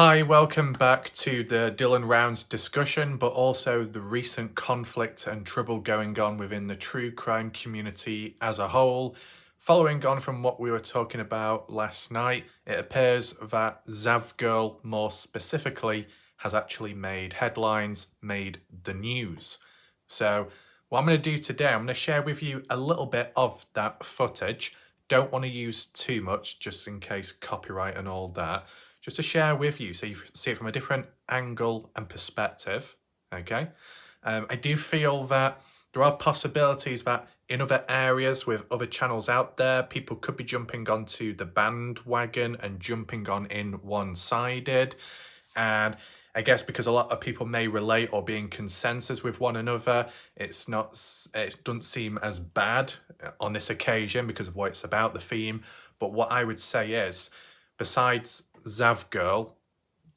Hi, welcome back to the Dylan Rounds discussion, but also the recent conflict and trouble going on within the true crime community as a whole. Following on from what we were talking about last night, it appears that Zavgirl, more specifically, has actually made headlines, made the news. So what I'm going to do today, I'm going to share with you a little bit of that footage. Don't want to use too much just in case copyright and all that. Just to share with you so you see it from a different angle and perspective, okay? I do feel that there are possibilities that in other areas with other channels out there, people could be jumping onto the bandwagon and jumping on in one-sided. And I guess because a lot of people may relate or be in consensus with one another, it doesn't seem as bad on this occasion because of what it's about, the theme. But what I would say is, besides Zavgirl,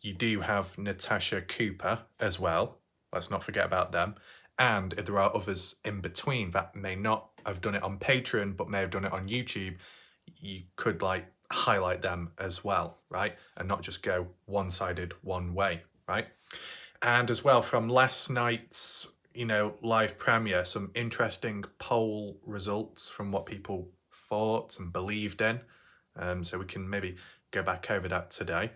you do have Natasha Cooper as well. Let's not forget about them. And if there are others in between that may not have done it on Patreon, but may have done it on YouTube, you could highlight them as well, right? And not just go one-sided one way, right? And as well, from last night's, live premiere, some interesting poll results from what people thought and believed in. So we can maybe go back over that today.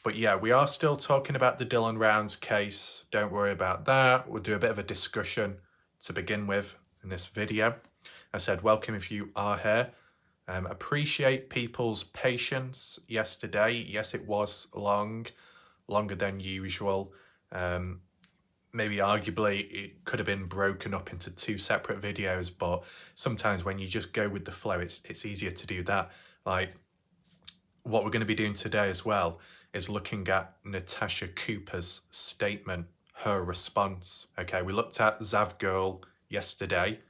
But yeah, we are still talking about the Dylan Rounds case. Don't worry about that. We'll do a bit of a discussion to begin with in this video. I said, welcome if you are here. Appreciate people's patience yesterday. Yes, it was longer than usual. Maybe arguably it could have been broken up into two separate videos, but sometimes when you just go with the flow, it's easier to do that. Like what we're going to be doing today as well is looking at Natasha Cooper's statement, her response. Okay, we looked at Zavgirl yesterday.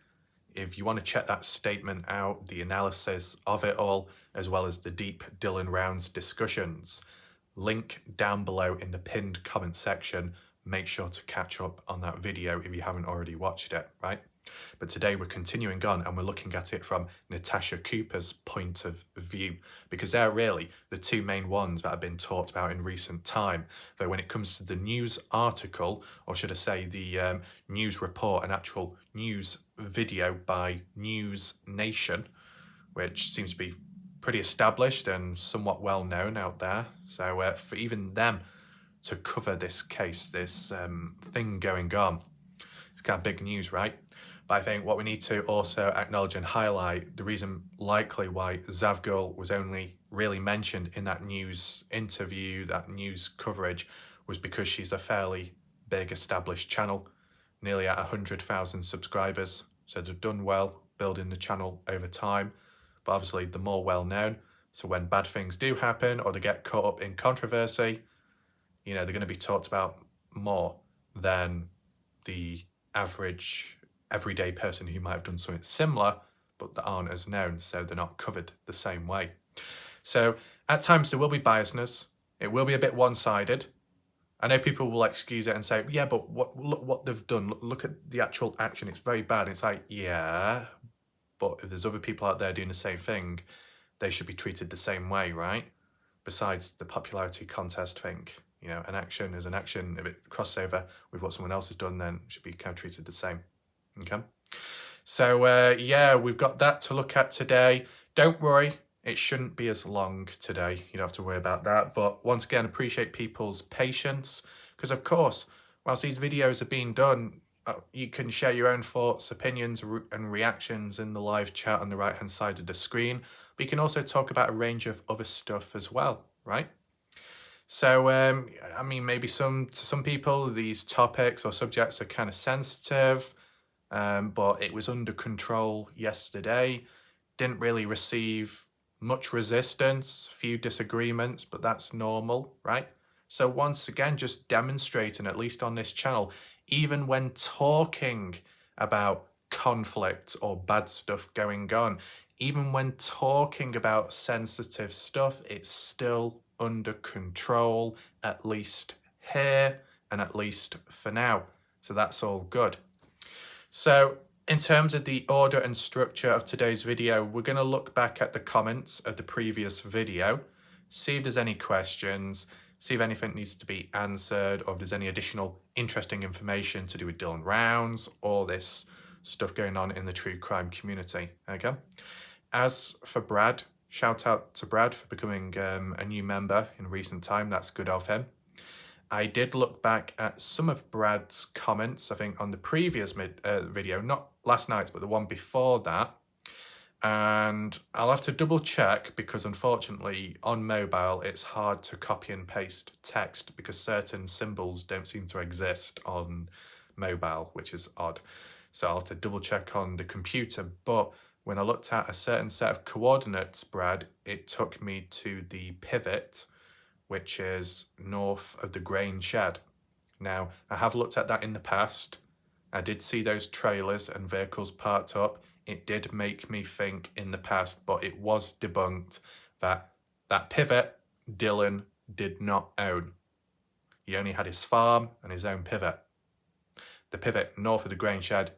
If you want to check that statement out, the analysis of it all, as well as the deep Dylan Rounds discussions, link down below in the pinned comment section. Make sure to catch up on that video if you haven't already watched it, right? But today we're continuing on and we're looking at it from Natasha Cooper's point of view, because they're really the two main ones that have been talked about in recent time. Though when it comes to the news article, or should I say the news report, an actual news video by News Nation, which seems to be pretty established and somewhat well known out there. So for even them to cover this case, this thing going on, it's kind of big news, right? But I think what we need to also acknowledge and highlight, the reason likely why Zavgirl was only really mentioned in that news interview, that news coverage, was because she's a fairly big established channel, nearly at 100,000 subscribers. So they've done well building the channel over time, but obviously the more well known. So when bad things do happen or they get caught up in controversy, they're going to be talked about more than the average everyday person who might have done something similar, but that aren't as known, so they're not covered the same way. So at times there will be biasness. It will be a bit one-sided. I know people will excuse it and say, yeah, but look what they've done. Look at the actual action. It's very bad. It's like, yeah, but if there's other people out there doing the same thing, they should be treated the same way, right? Besides the popularity contest thing. An action is an action. If it crosses over with what someone else has done, then it should be kind of treated the same. Okay, so yeah, we've got that to look at today. Don't worry, it shouldn't be as long today. You don't have to worry about that. But once again, appreciate people's patience, because of course, whilst these videos are being done, you can share your own thoughts, opinions, and reactions in the live chat on the right-hand side of the screen. But you can also talk about a range of other stuff as well, right? So, I mean, maybe to some people, these topics or subjects are kind of sensitive. But it was under control yesterday. Didn't really receive much resistance, few disagreements, but that's normal, right? So once again, just demonstrating, at least on this channel, even when talking about conflict or bad stuff going on, even when talking about sensitive stuff, it's still under control, at least here and at least for now. So that's all good. So in terms of the order and structure of today's video, we're going to look back at the comments of the previous video, see if there's any questions, see if anything needs to be answered, or if there's any additional interesting information to do with Dylan Rounds, all this stuff going on in the true crime community. Okay. As for Brad, shout out to Brad for becoming a new member in recent time. That's good of him. I did look back at some of Brad's comments, I think on the previous video, not last night's, but the one before that. And I'll have to double check because unfortunately on mobile it's hard to copy and paste text because certain symbols don't seem to exist on mobile, which is odd. So I'll have to double check on the computer. But when I looked at a certain set of coordinates, Brad, it took me to the pivot, which is north of the grain shed. Now, I have looked at that in the past. I did see those trailers and vehicles parked up. It did make me think in the past, but it was debunked that that pivot Dylan did not own. He only had his farm and his own pivot. The pivot north of the grain shed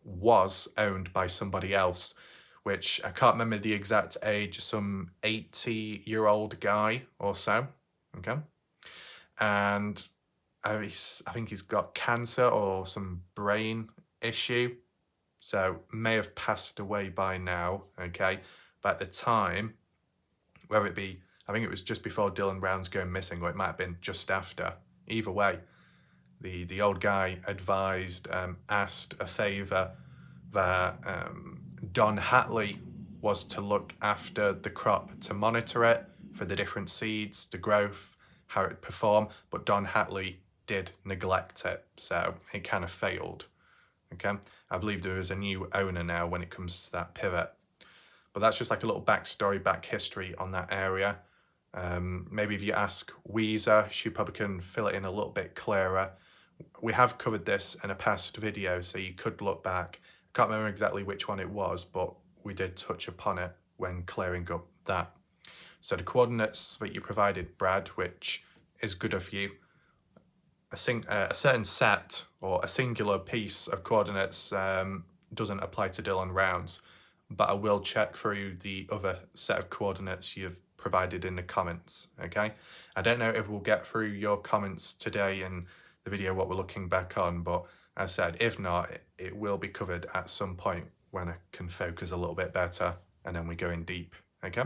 was owned by somebody else, which I can't remember the exact age, some 80-year-old guy or so, okay? And I think he's got cancer or some brain issue, so may have passed away by now, okay? But at the time, whether it be, I think it was just before Dylan Rounds going missing, or it might have been just after. Either way, the old guy advised, asked a favour that Don Hatley was to look after the crop, to monitor it for the different seeds, the growth, how it would perform, but Don Hatley did neglect it, so it kind of failed, okay? I believe there is a new owner now when it comes to that pivot. But that's just like a little backstory, back history on that area. Maybe if you ask Weezer, she probably can fill it in a little bit clearer. We have covered this in a past video, so you could look back. I can't remember exactly which one it was, but we did touch upon it when clearing up that. So the coordinates that you provided, Brad, which is good of you, a certain set or a singular piece of coordinates doesn't apply to Dylan Rounds, but I will check through the other set of coordinates you've provided in the comments, okay? I don't know if we'll get through your comments today in the video what we're looking back on, but as I said, if not, it will be covered at some point when I can focus a little bit better and then we go in deep, okay?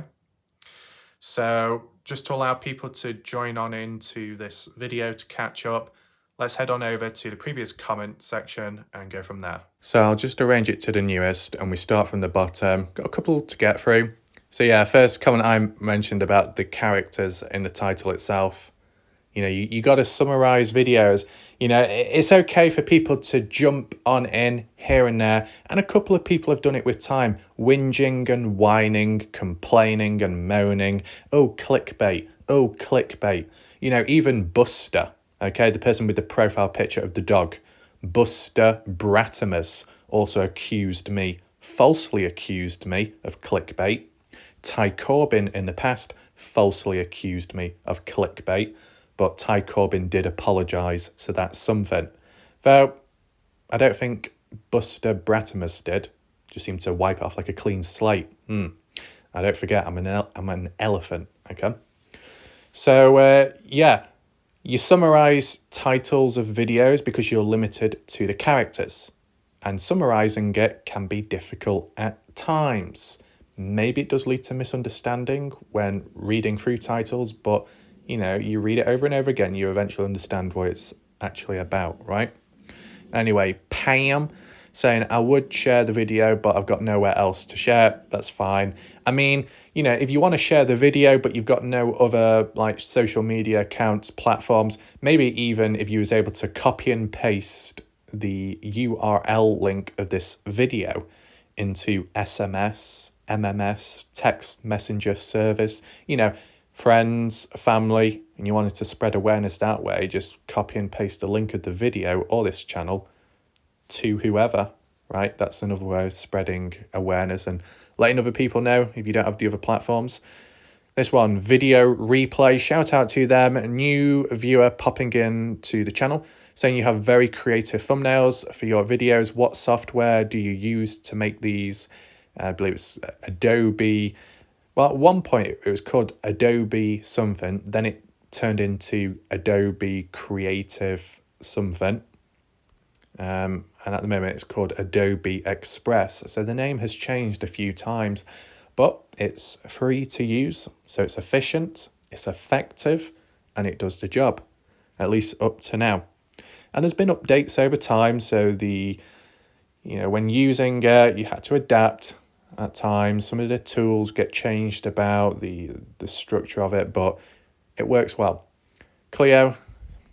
So just to allow people to join on into this video to catch up, let's head on over to the previous comment section and go from there. So I'll just arrange it to the newest and we start from the bottom. Got a couple to get through. So yeah, first comment I mentioned about the characters in the title itself. You know, you got to summarize videos. You know, it's okay for people to jump on in here and there. And a couple of people have done it with time. Whinging and whining, complaining and moaning. Oh, clickbait. Oh, clickbait. You know, even Buster, okay, the person with the profile picture of the dog. Buster Bratimus also falsely accused me of clickbait. Ty Corbin in the past falsely accused me of clickbait. But Ty Corbin did apologise, so that's something. Though, I don't think Buster Bratimus did. Just seemed to wipe it off like a clean slate. I don't forget, I'm an elephant, okay? So, yeah, you summarise titles of videos because you're limited to the characters. And summarising it can be difficult at times. Maybe it does lead to misunderstanding when reading through titles, but you know, you read it over and over again, you eventually understand what it's actually about, right? Anyway, Pam saying, I would share the video, but I've got nowhere else to share. That's fine. I mean, you know, if you want to share the video, but you've got no other like social media accounts, platforms, maybe even if you was able to copy and paste the URL link of this video into SMS, MMS, text messenger service, you know, friends, family, and you wanted to spread awareness that way, just copy and paste the link of the video or this channel to whoever, right? That's another way of spreading awareness and letting other people know if you don't have the other platforms. This one, Video Replay, shout out to them. A new viewer popping in to the channel saying you have very creative thumbnails for your videos. What software do you use to make these? I believe it's Adobe. Well, at one point it was called Adobe something, then it turned into Adobe Creative something. And at the moment it's called Adobe Express. So the name has changed a few times, but it's free to use. So it's efficient, it's effective, and it does the job, at least up to now. And there's been updates over time. So when using it, you had to adapt at times. Some of the tools get changed about the structure of it, but it works well. Cleo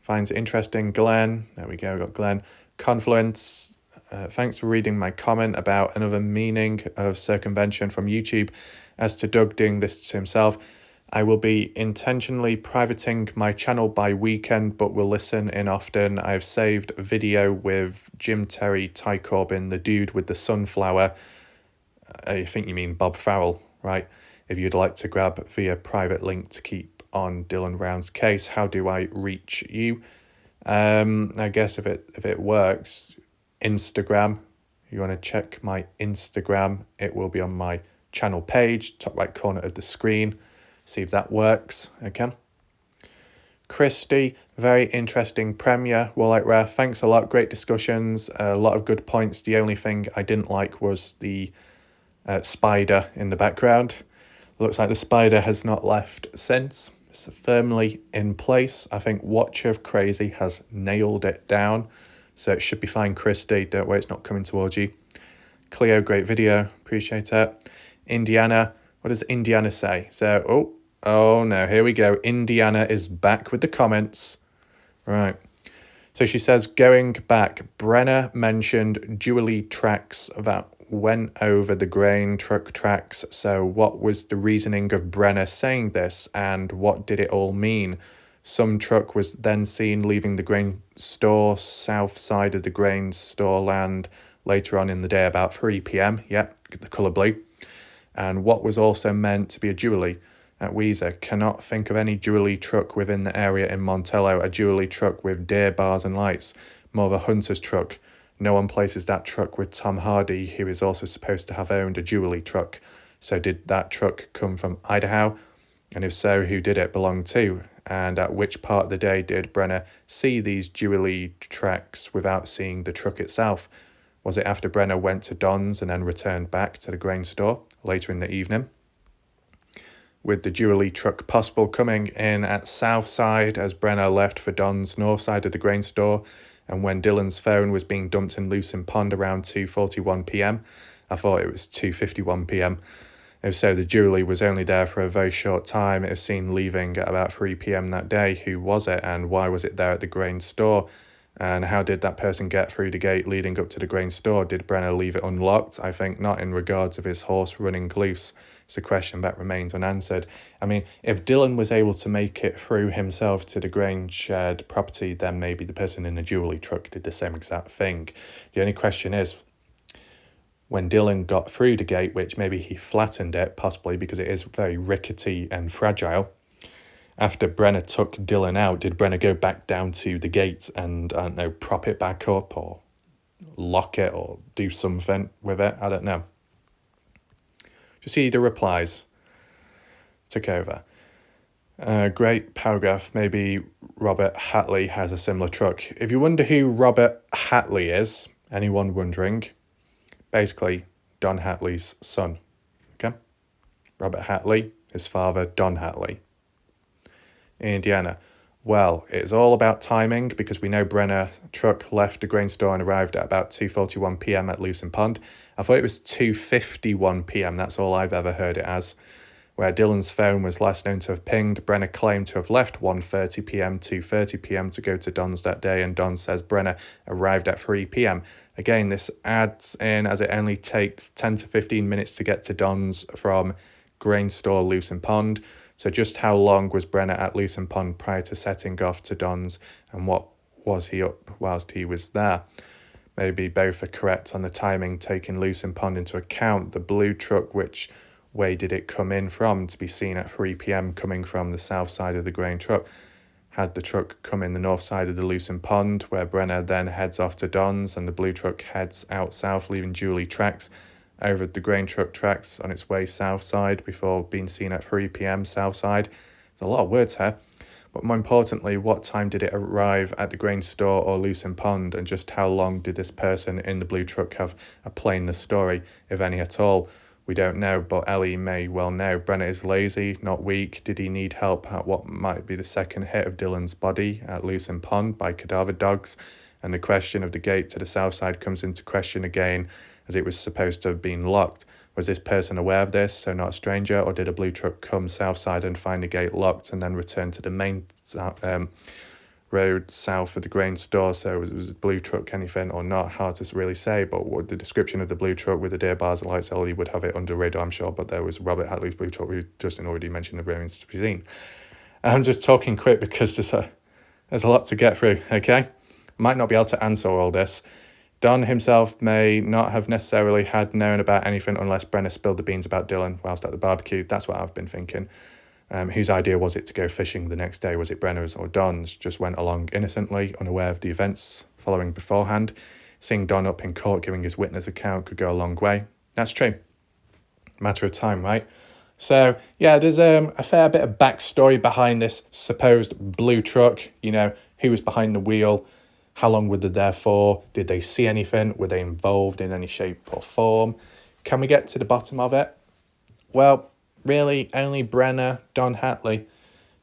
finds it interesting. Glenn, there we go, we got Glenn. Confluence, thanks for reading my comment about another meaning of circumvention from YouTube as to Doug doing this to himself. I will be intentionally privating my channel by weekend, but will listen in often. I've saved a video with Jim Terry, Ty Corbin, the dude with the sunflower. I think you mean Bob Farrell, right? If you'd like to grab via private link to keep on Dylan Round's case, how do I reach you? I guess if it works, Instagram. If you want to check my Instagram, it will be on my channel page, top right corner of the screen. See if that works. Okay. Christy, very interesting premiere. Warlight Rare, thanks a lot. Great discussions. A lot of good points. The only thing I didn't like was the spider in the background. Looks like the spider has not left since. It's firmly in place. I think Watcher of Crazy has nailed it down. So it should be fine, Christy. Don't worry, it's not coming towards you. Cleo, great video. Appreciate it. Indiana, what does Indiana say? So, oh no, here we go. Indiana is back with the comments. Right. So she says, going back, Brenner mentioned Jubilee tracks that went over the grain truck tracks. So what was the reasoning of Brenner saying this, and what did it all mean? Some truck was then seen leaving the grain store south side of the grain store land later on in the day about 3 p.m. Yep, the colour blue. And what was also meant to be a Jubilee at Weezer. Cannot think of any Jubilee truck within the area in Montello. A Jubilee truck with deer bars and lights. More of a hunter's truck. No one places that truck with Tom Hardy, who is also supposed to have owned a Jubilee truck. So did that truck come from Idaho? And if so, who did it belong to? And at which part of the day did Brenner see these Jubilee tracks without seeing the truck itself? Was it after Brenner went to Don's and then returned back to the grain store later in the evening? With the Jubilee truck possible coming in at south side as Brenner left for Don's north side of the grain store, and when Dylan's phone was being dumped in Lucin Pond around 2:41 p.m. I thought it was 2:51 p.m. If so, the Jubilee was only there for a very short time. It was seen leaving at about 3 p.m. that day. Who was it, and why was it there at the grain store? And how did that person get through the gate leading up to the grain store? Did Brenner leave it unlocked? I think not, in regards of his horse running loose. It's a question that remains unanswered. I mean, if Dylan was able to make it through himself to the grain shed property, then maybe the person in the Jubilee truck did the same exact thing. The only question is, when Dylan got through the gate, which maybe he flattened it, possibly because it is very rickety and fragile, after Brenner took Dylan out, did Brenner go back down to the gate and, I don't know, prop it back up or lock it or do something with it? I don't know. Just see the replies. Took over. Great paragraph. Maybe Robert Hatley has a similar truck. If you wonder who Robert Hatley is, anyone wondering, basically Don Hatley's son. Okay? Robert Hatley, his father, Don Hatley. Indiana. Well, it's all about timing because we know Brenner truck left the grain store and arrived at about 2:41 p.m. at Lucin Pond. I thought it was 2:51 p.m. That's all I've ever heard it as. Where Dylan's phone was last known to have pinged, Brenner claimed to have left 1:30 p.m. 2:30 p.m. to go to Don's that day, and Don says Brenner arrived at 3 p.m. Again, this adds in as it only takes 10 to 15 minutes to get to Don's from grain store Lucin Pond. So just how long was Brenner at Lucin Pond prior to setting off to Don's, and what was he up whilst he was there? Maybe both are correct on the timing, taking Lucin Pond into account. The blue truck, which way did it come in from to be seen at 3 p.m. coming from the south side of the grain truck? Had the truck come in the north side of the Lucin Pond, where Brenner then heads off to Don's, and the blue truck heads out south, leaving Jubilee tracks over the grain truck tracks on its way south side before being seen at 3 p.m. south side. There's a lot of words here. But more importantly, what time did it arrive at the grain store or Lucerne Pond, and just how long did this person in the blue truck have a play in the story, if any at all? We don't know, but Ellie may well know. Brenner is lazy, not weak. Did he need help at what might be the second hit of Dylan's body at Lucerne Pond by cadaver dogs? And the question of the gate to the south side comes into question again, as it was supposed to have been locked. Was this person aware of this, so not a stranger, or did a blue truck come south side and find the gate locked and then return to the main road south of the grain store? So was a blue truck anything or not? Hard to really say, but what the description of the blue truck with the deer bars and lights, Ellie would have it under radar, I'm sure, but there was Robert Hatley's blue truck, who Justin already mentioned, the remains to be seen. I'm just talking quick because there's a lot to get through, okay? Might not be able to answer all this. Don himself may not have necessarily had known about anything unless Brenner spilled the beans about Dylan whilst at the barbecue. That's what I've been thinking. Whose idea was it to go fishing the next day? Was it Brenner's or Don's? Just went along innocently, unaware of the events following beforehand. Seeing Don up in court giving his witness account could go a long way. That's true. Matter of time, right? So, yeah, there's a fair bit of backstory behind this supposed blue truck. You know, who was behind the wheel? How long were they there for? Did they see anything? Were they involved in any shape or form? Can we get to the bottom of it? Well, really, only Brenner, Don Hatley.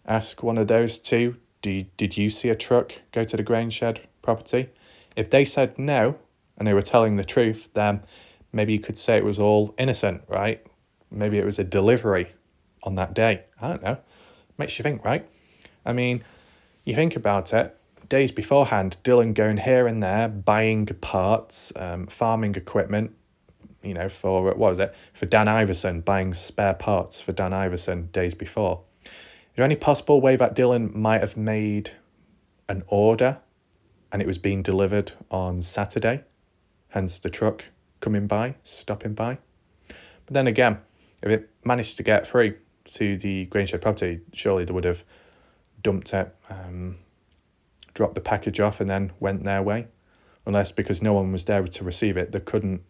Ask one of those two, did you see a truck go to the grain shed property? If they said no, and they were telling the truth, then maybe you could say it was all innocent, right? Maybe it was a delivery on that day. I don't know. Makes you think, right? I mean, you think about it. Days beforehand, Dylan going here and there, buying parts, farming equipment, you know, for, what was it? For Dan Iverson, buying spare parts for Dan Iverson days before. Is there any possible way that Dylan might have made an order and it was being delivered on Saturday? Hence the truck coming by, stopping by. But then again, if it managed to get through to the grain shed property, surely they would have dumped it, dropped the package off and then went their way. Unless because no one was there to receive it, they couldn't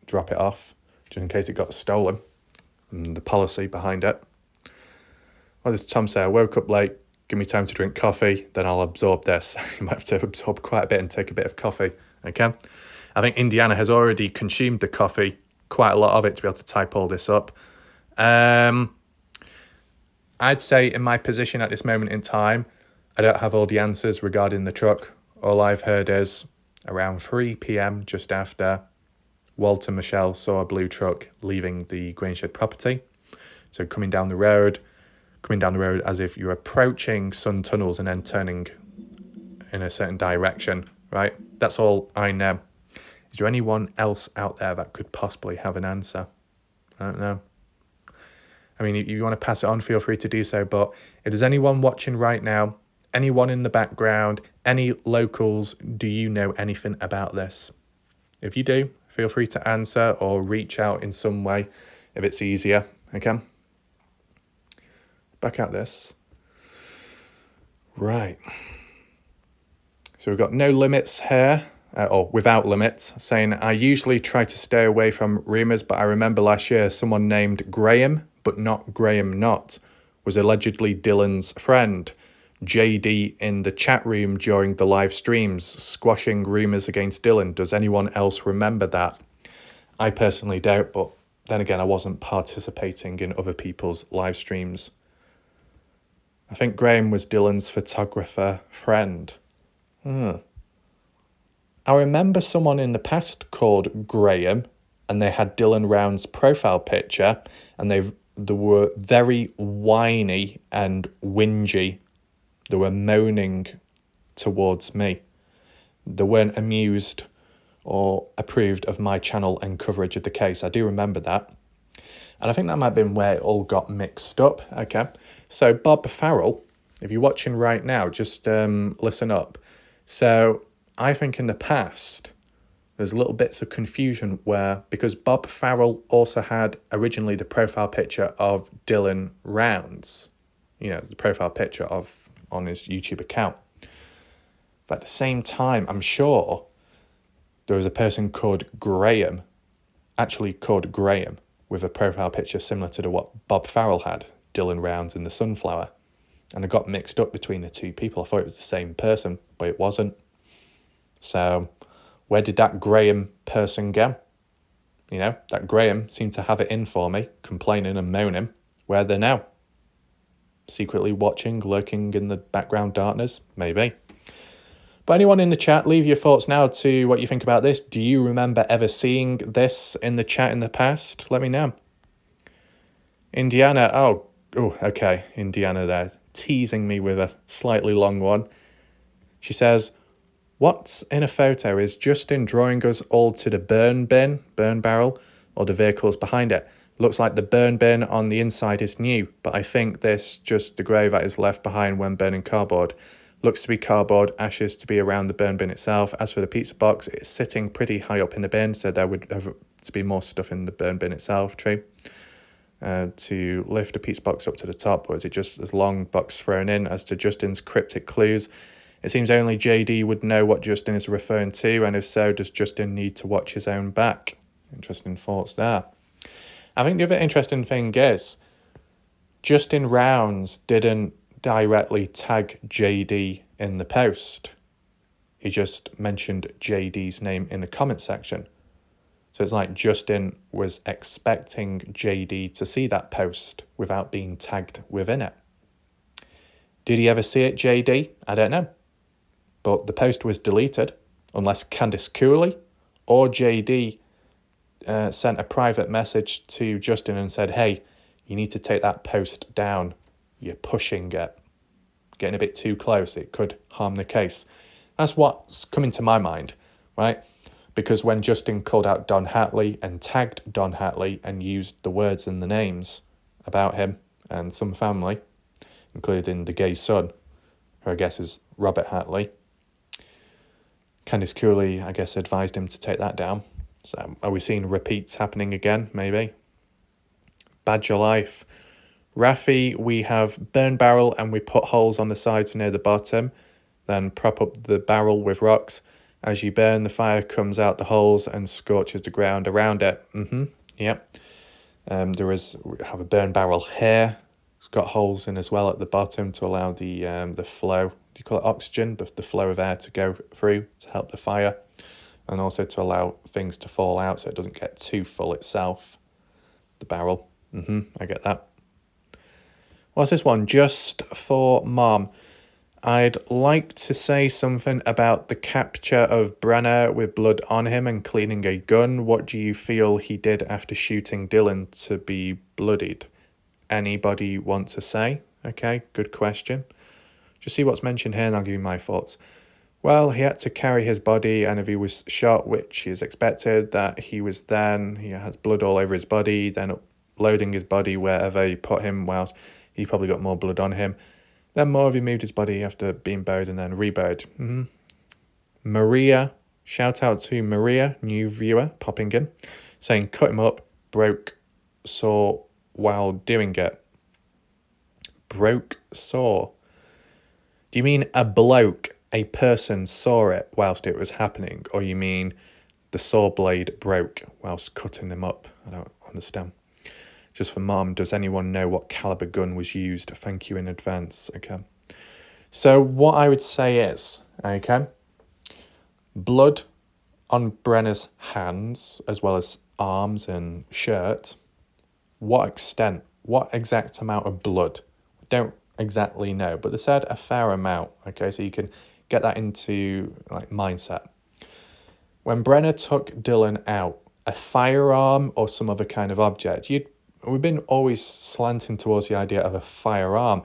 drop it off just in case it got stolen. And the policy behind it. What does Tom say? I woke up late, give me time to drink coffee, then I'll absorb this. You might have to absorb quite a bit and take a bit of coffee, okay? I think Indiana has already consumed the coffee, quite a lot of it, to be able to type all this up. I'd say in my position at this moment in time, I don't have all the answers regarding the truck. All I've heard is around 3 p.m, just after, Walter Michelle saw a blue truck leaving the grain shed property. So coming down the road as if you're approaching Sun Tunnels and then turning in a certain direction, right? That's all I know. Is there anyone else out there that could possibly have an answer? I don't know. I mean, if you want to pass it on, feel free to do so. But if there's anyone watching right now, anyone in the background, any locals, do you know anything about this? If you do, feel free to answer or reach out in some way if it's easier, okay? Back at this. Right. So we've got no limits here, or without limits, saying, I usually try to stay away from rumours, but I remember last year someone named Graham, but not Graham Knott, was allegedly Dylan's friend. JD in the chat room during the live streams, squashing rumours against Dylan. Does anyone else remember that? I personally don't, but then again, I wasn't participating in other people's live streams. I think Graham was Dylan's photographer friend. I remember someone in the past called Graham, and they had Dylan Round's profile picture, and they were very whiny and whingy. They were moaning towards me. They weren't amused or approved of my channel and coverage of the case. I do remember that. And I think that might have been where it all got mixed up. Okay. So Bob Farrell, if you're watching right now, just listen up. So I think in the past, there's little bits of confusion where, because Bob Farrell also had originally the profile picture of Dylan Rounds, you know, the profile picture on his YouTube account. But at the same time, I'm sure there was a person called Graham, with a profile picture similar to what Bob Farrell had, Dylan Rounds in the sunflower. And I got mixed up between the two people. I thought it was the same person, but it wasn't. So where did that Graham person go? You know, that Graham seemed to have it in for me, complaining and moaning. Where are they now? Secretly watching, lurking in the background darkness? Maybe. But anyone in the chat, leave your thoughts now to what you think about this. Do you remember ever seeing this in the chat in the past? Let me know. Indiana, oh, okay, Indiana there, teasing me with a slightly long one. She says, what's in a photo is Justin drawing us all to the burn barrel, or the vehicles behind it. Looks like the burn bin on the inside is new, but I think this just the grey that is left behind when burning cardboard. Looks to be cardboard, ashes to be around the burn bin itself. As for the pizza box, it's sitting pretty high up in the bin, so there would have to be more stuff in the burn bin itself, true. To lift the pizza box up to the top, or is it just as long box thrown in? As to Justin's cryptic clues, it seems only JD would know what Justin is referring to, and if so, does Justin need to watch his own back? Interesting thoughts there. I think the other interesting thing is, Justin Rounds didn't directly tag JD in the post. He just mentioned JD's name in the comment section. So it's like Justin was expecting JD to see that post without being tagged within it. Did he ever see it, JD? I don't know. But the post was deleted, unless Candice Cooley or JD sent a private message to Justin and said, hey, you need to take that post down. You're pushing it. Getting a bit too close. It could harm the case. That's what's coming to my mind, right? Because when Justin called out Don Hatley and tagged Don Hatley and used the words and the names about him and some family, including the gay son, who I guess is Robert Hatley, Candice Cooley, I guess, advised him to take that down. So are we seeing repeats happening again? Maybe. Badger Life. Rafi, we have burn barrel and we put holes on the sides near the bottom, then prop up the barrel with rocks. As you burn, the fire comes out the holes and scorches the ground around it. Yep. We have a burn barrel here. It's got holes in as well at the bottom to allow the flow. Do you call it oxygen? The flow of air to go through to help the fire, and also to allow things to fall out so it doesn't get too full itself. The barrel. I get that. What's this one? Just for Mom. I'd like to say something about the capture of Brenner with blood on him and cleaning a gun. What do you feel he did after shooting Dylan to be bloodied? Anybody want to say? Okay, good question. Just see what's mentioned here and I'll give you my thoughts. Well, he had to carry his body, and if he was shot, which is expected, that he has blood all over his body, then loading his body wherever he put him, whilst he probably got more blood on him. Then more of he moved his body after being buried and then reburied. Maria, shout out to Maria, new viewer, popping in, saying cut him up, broke saw while doing it. Broke saw. Do you mean a bloke, a person saw it whilst it was happening? Or you mean the saw blade broke whilst cutting him up? I don't understand. Just for Mom, does anyone know what caliber gun was used? Thank you in advance. Okay. So what I would say is, okay, blood on Brenner's hands, as well as arms and shirt. What extent? What exact amount of blood? We don't exactly know, but they said a fair amount. Okay, so you can get that into like mindset. When Brenner took Dylan out, a firearm or some other kind of object, we've been always slanting towards the idea of a firearm.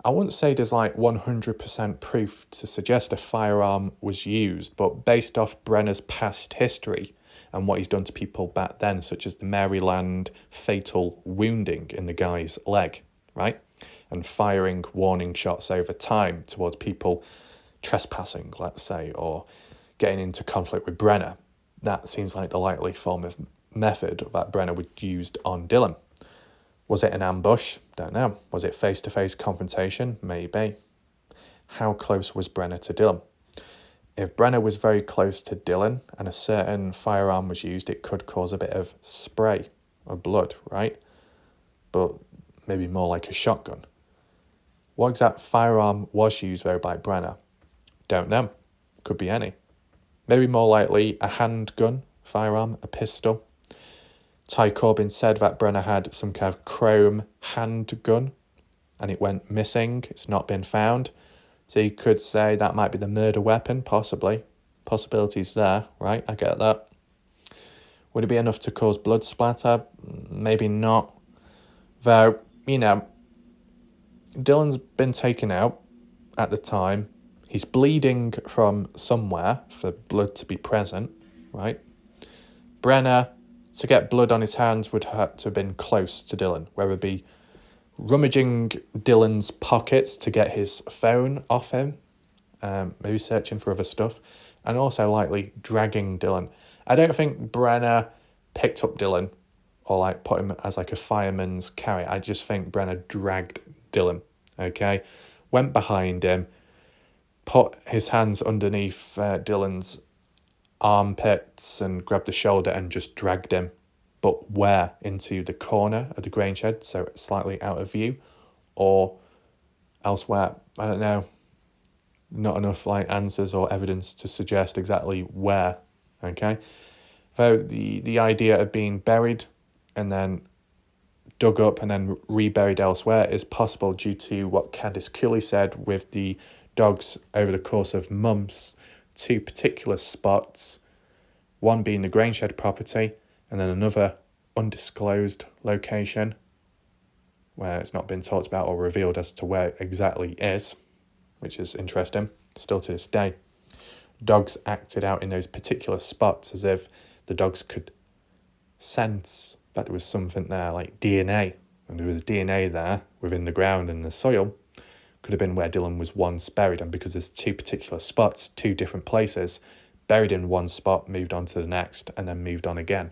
I wouldn't say there's like 100% proof to suggest a firearm was used, but based off Brenner's past history and what he's done to people back then, such as the Maryland fatal wounding in the guy's leg, right? And firing warning shots over time towards people trespassing, let's say, or getting into conflict with Brenner. That seems like the likely form of method that Brenner would used on Dylan. Was it an ambush? Don't know. Was it face-to-face confrontation? Maybe. How close was Brenner to Dylan? If Brenner was very close to Dylan and a certain firearm was used, it could cause a bit of spray of blood, right? But maybe more like a shotgun. What exact firearm was used though by Brenner? Don't know. Could be any. Maybe more likely a handgun, firearm, a pistol. Ty Corbin said that Brenner had some kind of chrome handgun and it went missing. It's not been found. So you could say that might be the murder weapon, possibly. Possibilities there, right? I get that. Would it be enough to cause blood splatter? Maybe not. Though, Dylan's been taken out at the time. He's bleeding from somewhere for blood to be present, right? Brenner, to get blood on his hands, would have to have been close to Dylan, whether it be rummaging Dylan's pockets to get his phone off him, maybe searching for other stuff, and also likely dragging Dylan. I don't think Brenner picked up Dylan or put him as a fireman's carry. I just think Brenner dragged Dylan, okay? Went behind him, put his hands underneath Dylan's armpits and grabbed the shoulder and just dragged him. But where? Into the corner of the grain shed, so slightly out of view, or elsewhere? I don't know. Not enough answers or evidence to suggest exactly where, okay? Though the idea of being buried and then dug up and then reburied elsewhere is possible due to what Candice Cooley said with the dogs over the course of months, 2 particular spots, one being the grain shed property and then another undisclosed location where it's not been talked about or revealed as to where it exactly is, which is interesting, still to this day. Dogs acted out in those particular spots as if the dogs could sense that there was something there, like DNA, and there was DNA there within the ground and the soil. Could have been where Dylan was once buried, and because there's 2 particular spots, 2 different places, buried in one spot, moved on to the next, and then moved on again.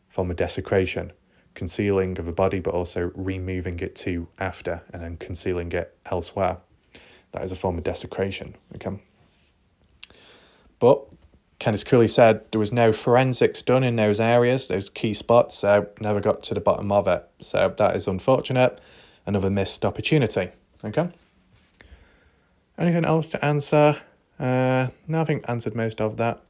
Form of desecration, concealing of a body, but also removing it to after, and then concealing it elsewhere. That is a form of desecration, okay? But Candice Cooley said there was no forensics done in those areas, those key spots, so never got to the bottom of it. So that is unfortunate. Another missed opportunity, okay? Anything else to answer? No, I think answered most of that.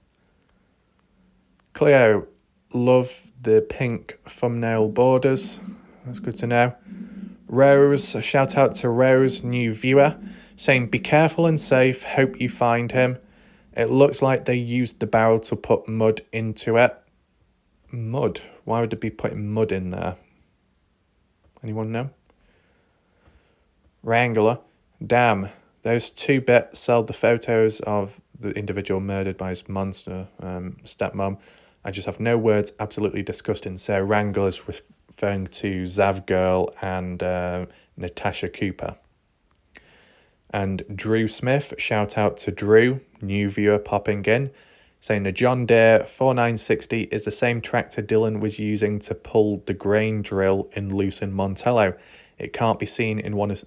Cleo, love the pink thumbnail borders. That's good to know. Rose, a shout out to Rose, new viewer, saying be careful and safe, hope you find him. It looks like they used the barrel to put mud into it. Mud? Why would they be putting mud in there? Anyone know? Wrangler, damn. Those 2 bits sold the photos of the individual murdered by his monster stepmom. I just have no words, absolutely disgusting. So Wrangler is referring to Zav Girl and Natasha Cooper. And Drew Smith, shout out to Drew, new viewer popping in, saying the John Deere 4960 is the same tractor Dylan was using to pull the grain drill in Lucin Montello. It can't be seen in one of...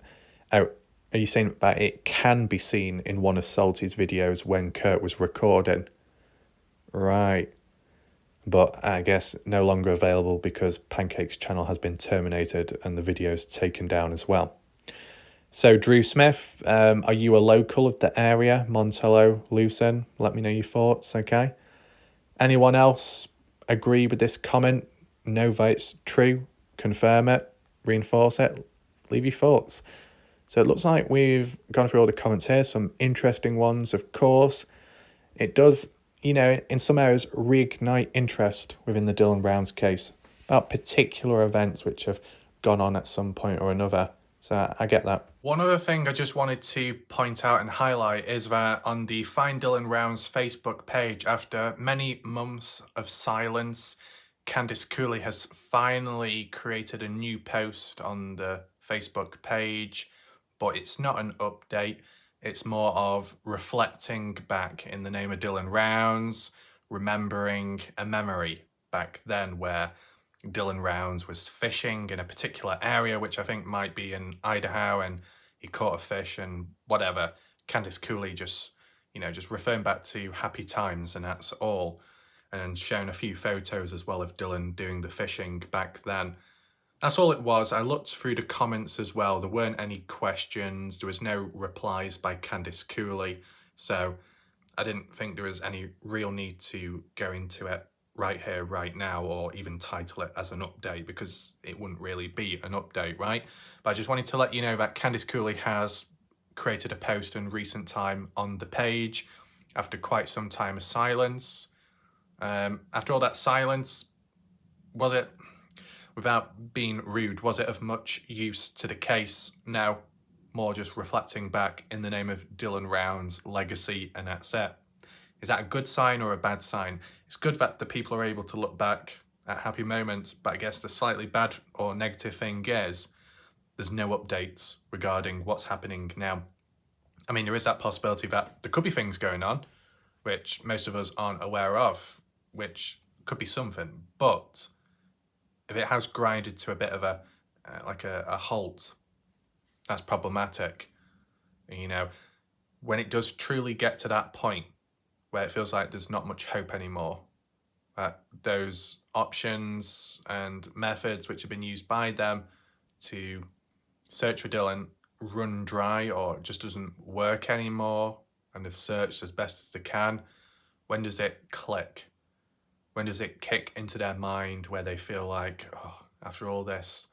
Oh, are you saying that it can be seen in one of Salty's videos when Kurt was recording? Right. But I guess no longer available because Pancake's channel has been terminated and the video's taken down as well. So Drew Smith, are you a local of the area, Montello, Lucin? Let me know your thoughts, okay? Anyone else agree with this comment? Know that it's true? Confirm it? Reinforce it? Leave your thoughts. So it looks like we've gone through all the comments here, some interesting ones, of course. It does, in some areas, reignite interest within the Dylan Brown's case about particular events which have gone on at some point or another. So I get that. One other thing I just wanted to point out and highlight is that on the Find Dylan Rounds Facebook page, after many months of silence, Candice Cooley has finally created a new post on the Facebook page, but it's not an update. It's more of reflecting back in the name of Dylan Rounds, remembering a memory back then where Dylan Rounds was fishing in a particular area, which I think might be in Idaho, and he caught a fish and whatever. Candice Cooley just referring back to happy times, and that's all. And showing a few photos as well of Dylan doing the fishing back then. That's all it was. I looked through the comments as well. There weren't any questions. There was no replies by Candice Cooley. So I didn't think there was any real need to go into it right here, right now, or even title it as an update, because it wouldn't really be an update, right? But I just wanted to let you know that Candice Cooley has created a post in recent time on the page after quite some time of silence. After all that silence, was it, without being rude, was it of much use to the case? No, more just reflecting back in the name of Dylan Round's legacy, and that's it. Is that a good sign or a bad sign? It's good that the people are able to look back at happy moments, but I guess the slightly bad or negative thing is there's no updates regarding what's happening now. I mean, there is that possibility that there could be things going on which most of us aren't aware of, which could be something, but if it has grinded to a bit of a halt, that's problematic. You know, when it does truly get to that point where it feels like there's not much hope anymore, that those options and methods which have been used by them to search for Dylan run dry or just doesn't work anymore, and they've searched as best as they can, when does it click? When does it kick into their mind where they feel like, oh, after all this,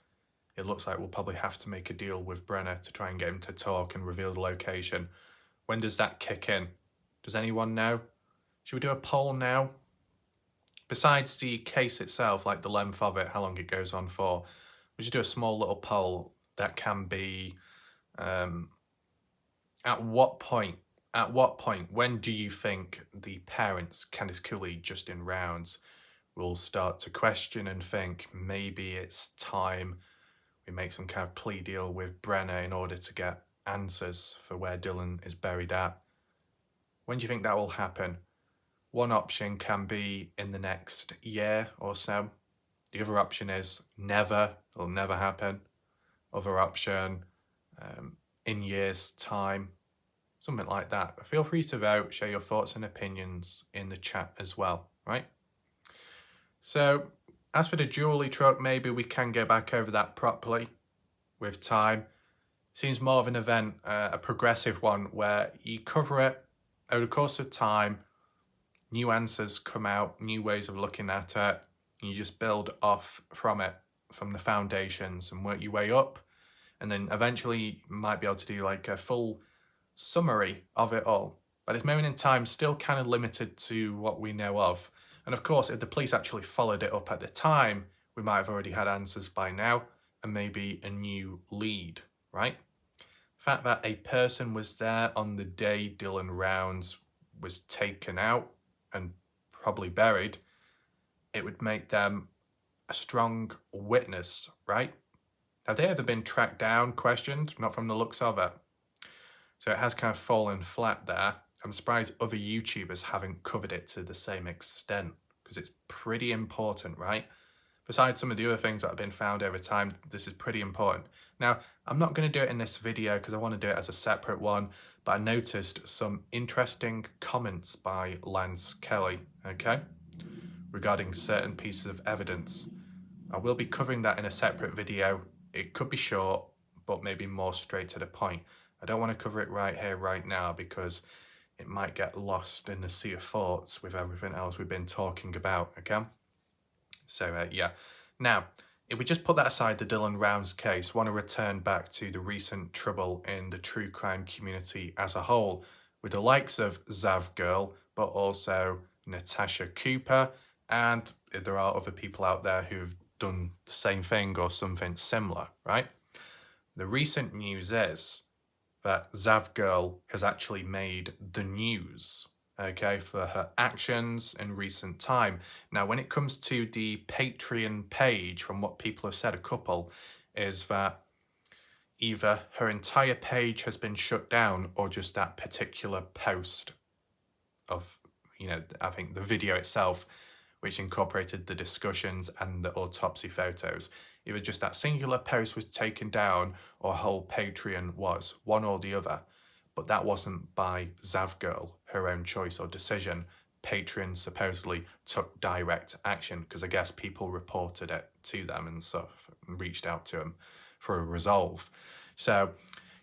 it looks like we'll probably have to make a deal with Brenner to try and get him to talk and reveal the location. When does that kick in? Does anyone know? Should we do a poll now? Besides the case itself, like the length of it, how long it goes on for, we should do a small little poll that can be, at what point, when do you think the parents, Candice Cooley, Justin Rounds, will start to question and think maybe it's time we make some kind of plea deal with Brenner in order to get answers for where Dylan is buried at? When do you think that will happen? One option can be in the next year or so. The other option is never, it'll never happen. Other option, in years' time, something like that. Feel free to vote, share your thoughts and opinions in the chat as well, right? So, as for the jewellery truck, maybe we can go back over that properly with time. Seems more of an event, a progressive one, where you cover it over the course of time, new answers come out, new ways of looking at it, and you just build off from it, from the foundations, and work your way up. And then eventually you might be able to do like a full summary of it all. But at this moment in time, still kind of limited to what we know of. And of course, if the police actually followed it up at the time, we might have already had answers by now and maybe a new lead, right? The fact that a person was there on the day Dylan Rounds was taken out and probably buried, it would make them a strong witness, right? Have they ever been tracked down, questioned? Not from the looks of it. So it has kind of fallen flat there. I'm surprised other YouTubers haven't covered it to the same extent, because it's pretty important, right? Besides some of the other things that have been found over time, this is pretty important. Now, I'm not going to do it in this video because I want to do it as a separate one, but I noticed some interesting comments by Lance Kelly, okay, regarding certain pieces of evidence. I will be covering that in a separate video. It could be short, but maybe more straight to the point. I don't want to cover it right here, right now, because it might get lost in the sea of thoughts with everything else we've been talking about, okay? So, yeah. Now, if we just put that aside, the Dylan Rounds case, want to return back to the recent trouble in the true crime community as a whole, with the likes of Zav Girl, but also Natasha Cooper, and there are other people out there who've done the same thing or something similar, right? The recent news is that Zav Girl has actually made the news, okay, for her actions in recent time. Now, when it comes to the Patreon page, from what people have said, a couple, is that either her entire page has been shut down or just that particular post of, you know, I think the video itself, which incorporated the discussions and the autopsy photos. Either just that singular post was taken down or whole Patreon was, one or the other. But that wasn't by Zav Girl, her own choice or decision. Patreon supposedly took direct action because I guess people reported it to them and stuff, and reached out to them for a resolve. So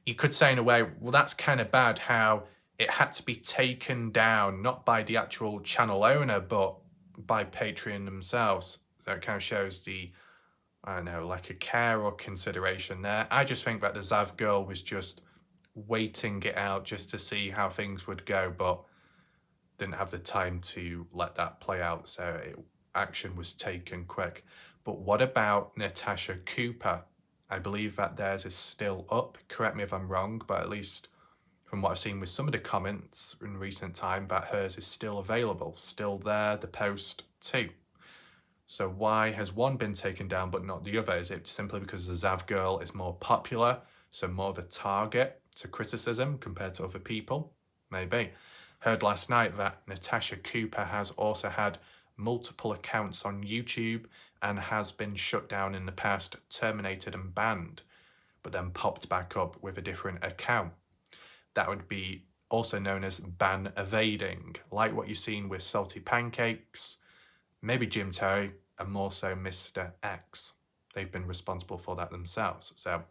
you could say in a way, well, that's kind of bad how it had to be taken down, not by the actual channel owner, but by Patreon themselves. So it kind of shows the, I don't know, like a care or consideration there. I just think that the Zav girl was just waiting it out just to see how things would go, but didn't have the time to let that play out, so action was taken quick. But what about Natasha Cooper? I believe that theirs is still up. Correct me if I'm wrong, but at least from what I've seen with some of the comments in recent time, that hers is still available, still there, the post too. So why has one been taken down but not the other? Is it simply because the Zav girl is more popular, so more of a target to criticism compared to other people? Maybe. Heard last night that Natasha Cooper has also had multiple accounts on YouTube and has been shut down in the past, terminated and banned, but then popped back up with a different account. That would be also known as ban evading, like what you've seen with Salty Pancakes, maybe Jim Terry, and more so Mr. X. They've been responsible for that themselves. So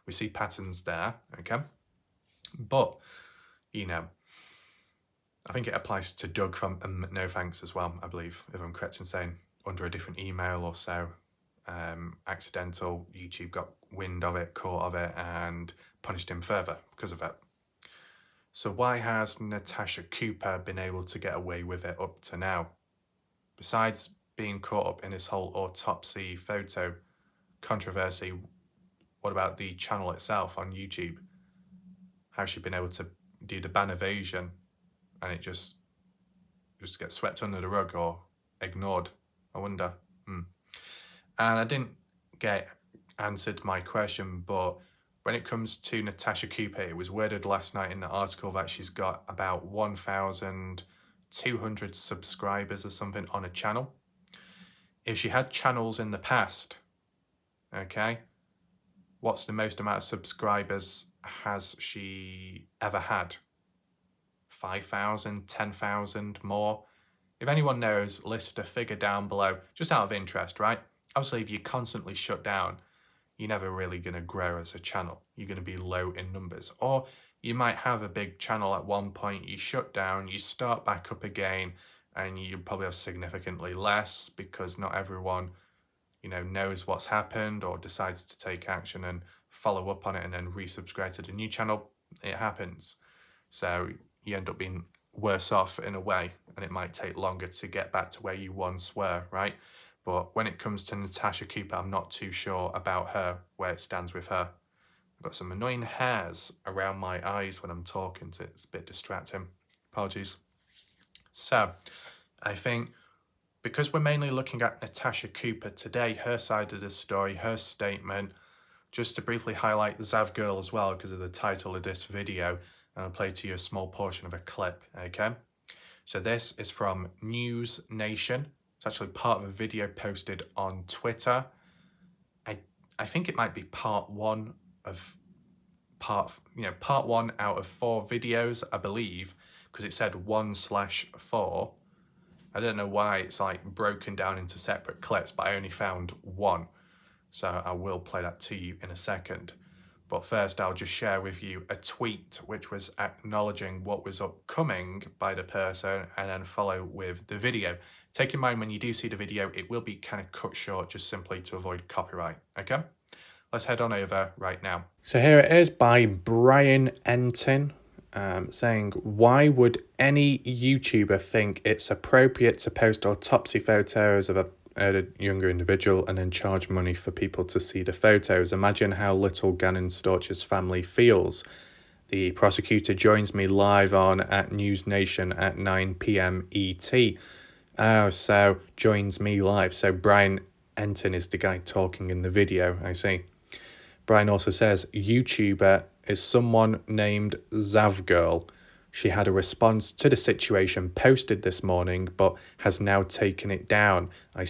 we see patterns there, okay? But, you know, I think it applies to Doug from No Thanks as well, I believe, if I'm correct in saying, under a different email or so. Accidental, YouTube got wind of it, caught of it, and punished him further because of it. So why has Natasha Cooper been able to get away with it up to now? Besides being caught up in this whole autopsy photo controversy, what about the channel itself on YouTube? How's she been able to do the ban evasion and it just gets swept under the rug or ignored? I wonder. And I didn't get answered my question, but when it comes to Natasha Cooper, it was worded last night in the article that she's got about 1,200 subscribers or something on a channel. If she had channels in the past, okay, what's the most amount of subscribers has she ever had? 5,000, 10,000, more? If anyone knows, list a figure down below, just out of interest, right? Obviously, if you're constantly shut down, you're never really going to grow as a channel. You're going to be low in numbers. Or you might have a big channel at one point, you shut down, you start back up again, and you probably have significantly less because not everyone, you know, knows what's happened or decides to take action and follow up on it and then resubscribe to the new channel. It happens. So you end up being worse off in a way, and it might take longer to get back to where you once were, right? But when it comes to Natasha Cooper, I'm not too sure about her, where it stands with her. I've got some annoying hairs around my eyes when I'm talking, so it's a bit distracting. Apologies. So, I think because we're mainly looking at Natasha Cooper today, her side of the story, her statement, just to briefly highlight Zav Girl as well, because of the title of this video, and I'll play to you a small portion of a clip, okay? So this is from News Nation. It's actually part of a video posted on Twitter. I think it might be part one out of 4 videos, I believe, because it said 1/4. I don't know why it's like broken down into separate clips, but I only found one. So I will play that to you in a second. But first, I'll just share with you a tweet which was acknowledging what was upcoming by the person, and then follow with the video. Take in mind when you do see the video, it will be kind of cut short just simply to avoid copyright, okay? Let's head on over right now. So here it is by Brian Entin, saying, why would any YouTuber think it's appropriate to post autopsy photos of a younger individual and then charge money for people to see the photos? Imagine how little Gannon Storch's family feels. The prosecutor joins me live on at News Nation at 9 p.m. ET. Oh, so joins me live. So Brian Enton is the guy talking in the video, I see. Brian also says, YouTuber is someone named Zav Girl. She had a response to the situation posted this morning, but has now taken it down. I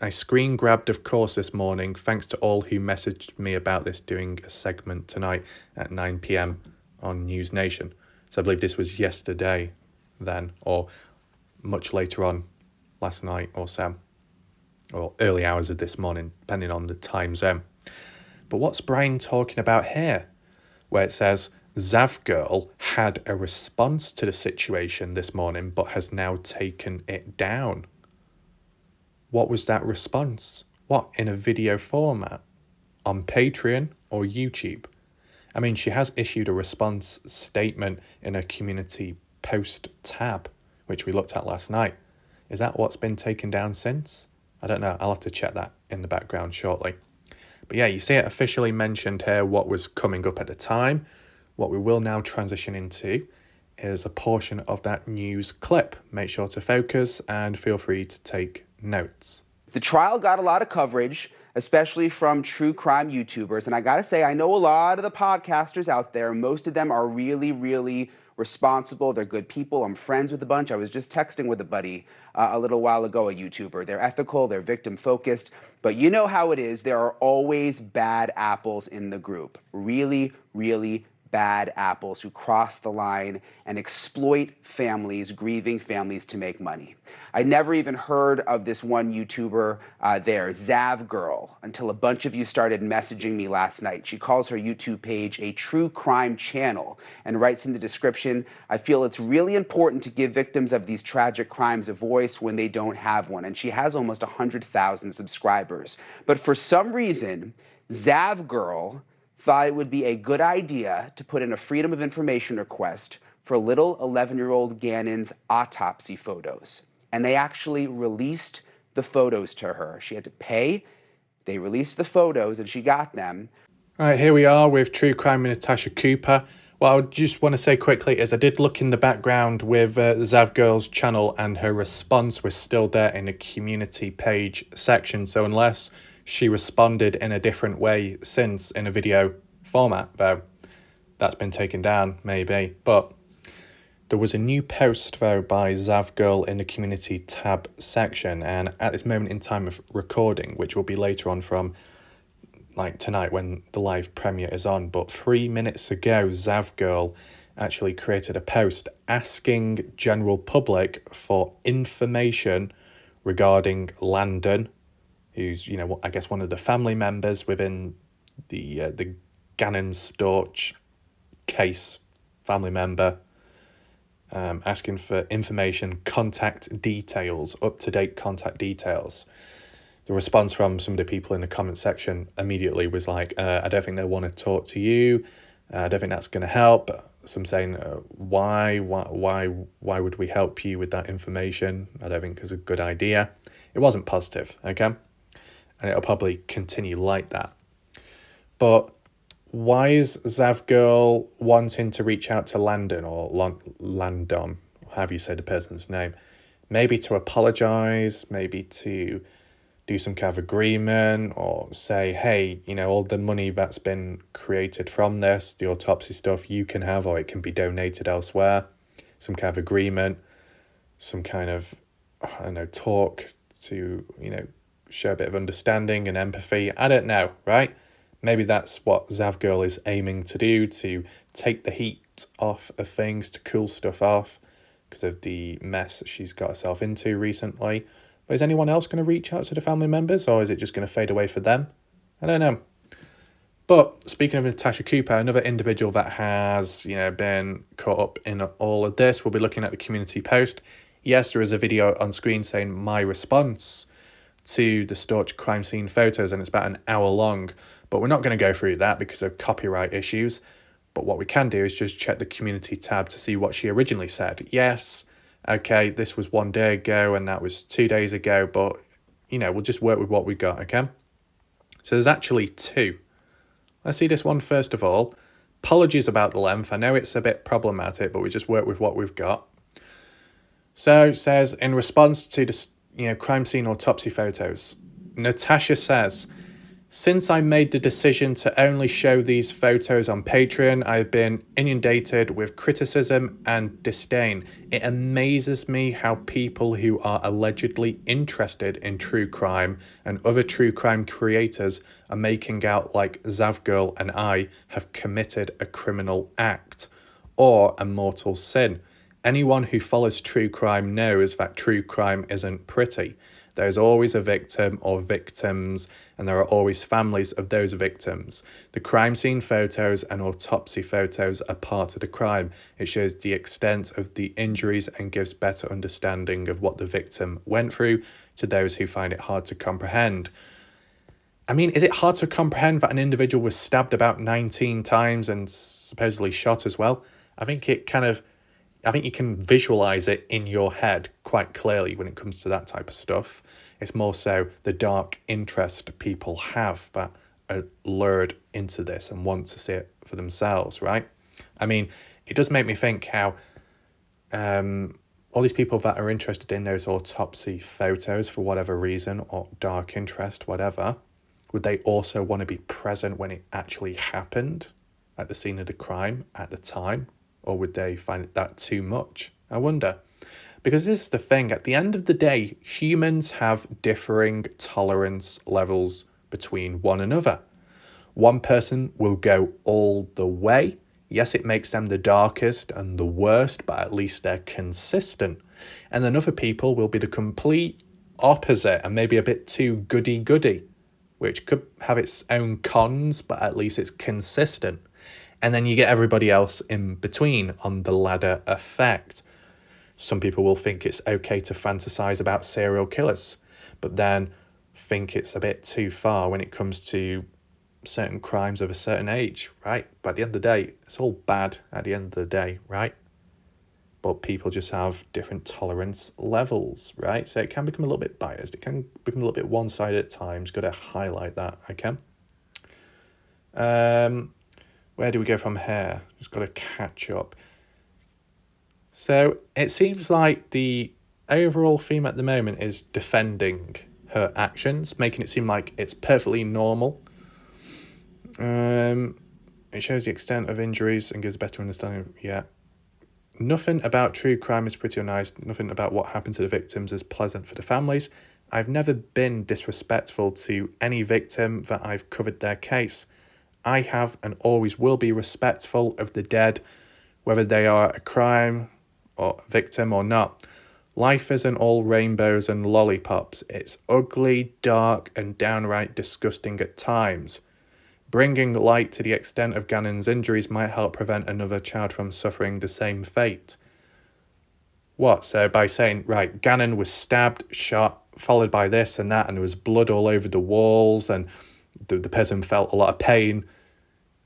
screen grabbed, of course, this morning, thanks to all who messaged me about this, doing a segment tonight at 9 p.m. on News Nation. So I believe this was yesterday then, or much later on last night or so. or early hours of this morning, depending on the time zone. But what's Brian talking about here? Where it says, Zav Girl had a response to the situation this morning, but has now taken it down. What was that response? What, in a video format? On Patreon or YouTube? I mean, she has issued a response statement in a community post tab, which we looked at last night. Is that what's been taken down since? I don't know. I'll have to check that in the background shortly. But yeah, you see it officially mentioned here what was coming up at the time. What we will now transition into is a portion of that news clip. Make sure to focus and feel free to take notes. The trial got a lot of coverage, especially from true crime YouTubers. And I gotta say, I know a lot of the podcasters out there. Most of them are really, really responsible. They're good people. I'm friends with a bunch. I was just texting with a buddy a little while ago, a YouTuber. They're ethical, they're victim focused. But you know how it is. There are always bad apples in the group. Really, really bad apples who cross the line and exploit families, grieving families, to make money. I never even heard of this one YouTuber there, Zav Girl, until a bunch of you started messaging me last night. She calls her YouTube page a true crime channel and writes in the description, I feel it's really important to give victims of these tragic crimes a voice when they don't have one. And she has almost 100,000 subscribers. But for some reason, Zav Girl thought it would be a good idea to put in a Freedom of Information request for little 11-year-old Gannon's autopsy photos. And they actually released the photos to her. She had to pay. They released the photos and she got them. All right, here we are with True Crime with Natasha Cooper. What I just want to say quickly is I did look in the background with Zav Girl's channel, and her response was still there in the community page section. So unless she responded in a different way since in a video format, though, that's been taken down, maybe. But there was a new post, though, by Zav Girl in the community tab section. And at this moment in time of recording, which will be later on from like tonight when the live premiere is on, but 3 minutes ago, Zav Girl actually created a post asking general public for information regarding Landon, who's, you know, I guess one of the family members within the Gannon Storch case, family member, asking for information, contact details, up-to-date contact details. The response from some of the people in the comment section immediately was like, I don't think they want to talk to you. I don't think that's going to help. Some saying, why would we help you with that information? I don't think it's a good idea. It wasn't positive, okay? And it'll probably continue like that. But why is Zav Girl wanting to reach out to Landon or Landon, however you say the person's name? Maybe to apologise, maybe to do some kind of agreement, or say, hey, you know, all the money that's been created from this, the autopsy stuff, you can have, or it can be donated elsewhere. Some kind of agreement, some kind of, I don't know, talk to, you know, show a bit of understanding and empathy. I don't know, right? Maybe that's what Zav Girl is aiming to do, to take the heat off of things, to cool stuff off because of the mess she's got herself into recently. But is anyone else going to reach out to the family members, or is it just going to fade away for them? I don't know. But speaking of Natasha Cooper, another individual that has, you know, been caught up in all of this, we'll be looking at the community post. Yes, there is a video on screen saying my response to the Storch crime scene photos, and it's about an hour long. But we're not going to go through that because of copyright issues. But what we can do is just check the community tab to see what she originally said. Yes, okay, this was 1 day ago and that was 2 days ago, but, you know, we'll just work with what we got, okay? So there's actually two. Let's see this one first of all. Apologies about the length. I know it's a bit problematic, but we just work with what we've got. So it says, in response to the, you know, crime scene autopsy photos, Natasha says, since I made the decision to only show these photos on Patreon, I've been inundated with criticism and disdain. It amazes me how people who are allegedly interested in true crime and other true crime creators are making out like Zav Girl and I have committed a criminal act or a mortal sin. Anyone who follows true crime knows that true crime isn't pretty. There's always a victim or victims, and there are always families of those victims. The crime scene photos and autopsy photos are part of the crime. It shows the extent of the injuries and gives better understanding of what the victim went through to those who find it hard to comprehend. I mean, is it hard to comprehend that an individual was stabbed about 19 times and supposedly shot as well? I think you can visualize it in your head quite clearly when it comes to that type of stuff. It's more so the dark interest people have that are lured into this and want to see it for themselves, right? I mean, it does make me think how all these people that are interested in those autopsy photos for whatever reason, or dark interest, whatever, would they also want to be present when it actually happened at the scene of the crime at the time? Or would they find that too much? I wonder. Because this is the thing, at the end of the day, humans have differing tolerance levels between one another. One person will go all the way. Yes, it makes them the darkest and the worst, but at least they're consistent. And then other people will be the complete opposite and maybe a bit too goody-goody, which could have its own cons, but at least it's consistent. And then you get everybody else in between on the ladder effect. Some people will think it's okay to fantasize about serial killers, but then think it's a bit too far when it comes to certain crimes of a certain age, right? But at the end of the day, it's all bad at the end of the day, right? But people just have different tolerance levels, right? So it can become a little bit biased. It can become a little bit one-sided at times. Got to highlight that, okay? Where do we go from here? Just got to catch up. So it seems like the overall theme at the moment is defending her actions, making it seem like it's perfectly normal. It shows the extent of injuries and gives a better understanding of, yeah. Nothing about true crime is pretty or nice. Nothing about what happened to the victims is pleasant for the families. I've never been disrespectful to any victim that I've covered their case. I have and always will be respectful of the dead, whether they are a crime or victim or not. Life isn't all rainbows and lollipops. It's ugly, dark, and downright disgusting at times. Bringing light to the extent of Gannon's injuries might help prevent another child from suffering the same fate. What? So by saying, right, Gannon was stabbed, shot, followed by this and that, and there was blood all over the walls, and the person felt a lot of pain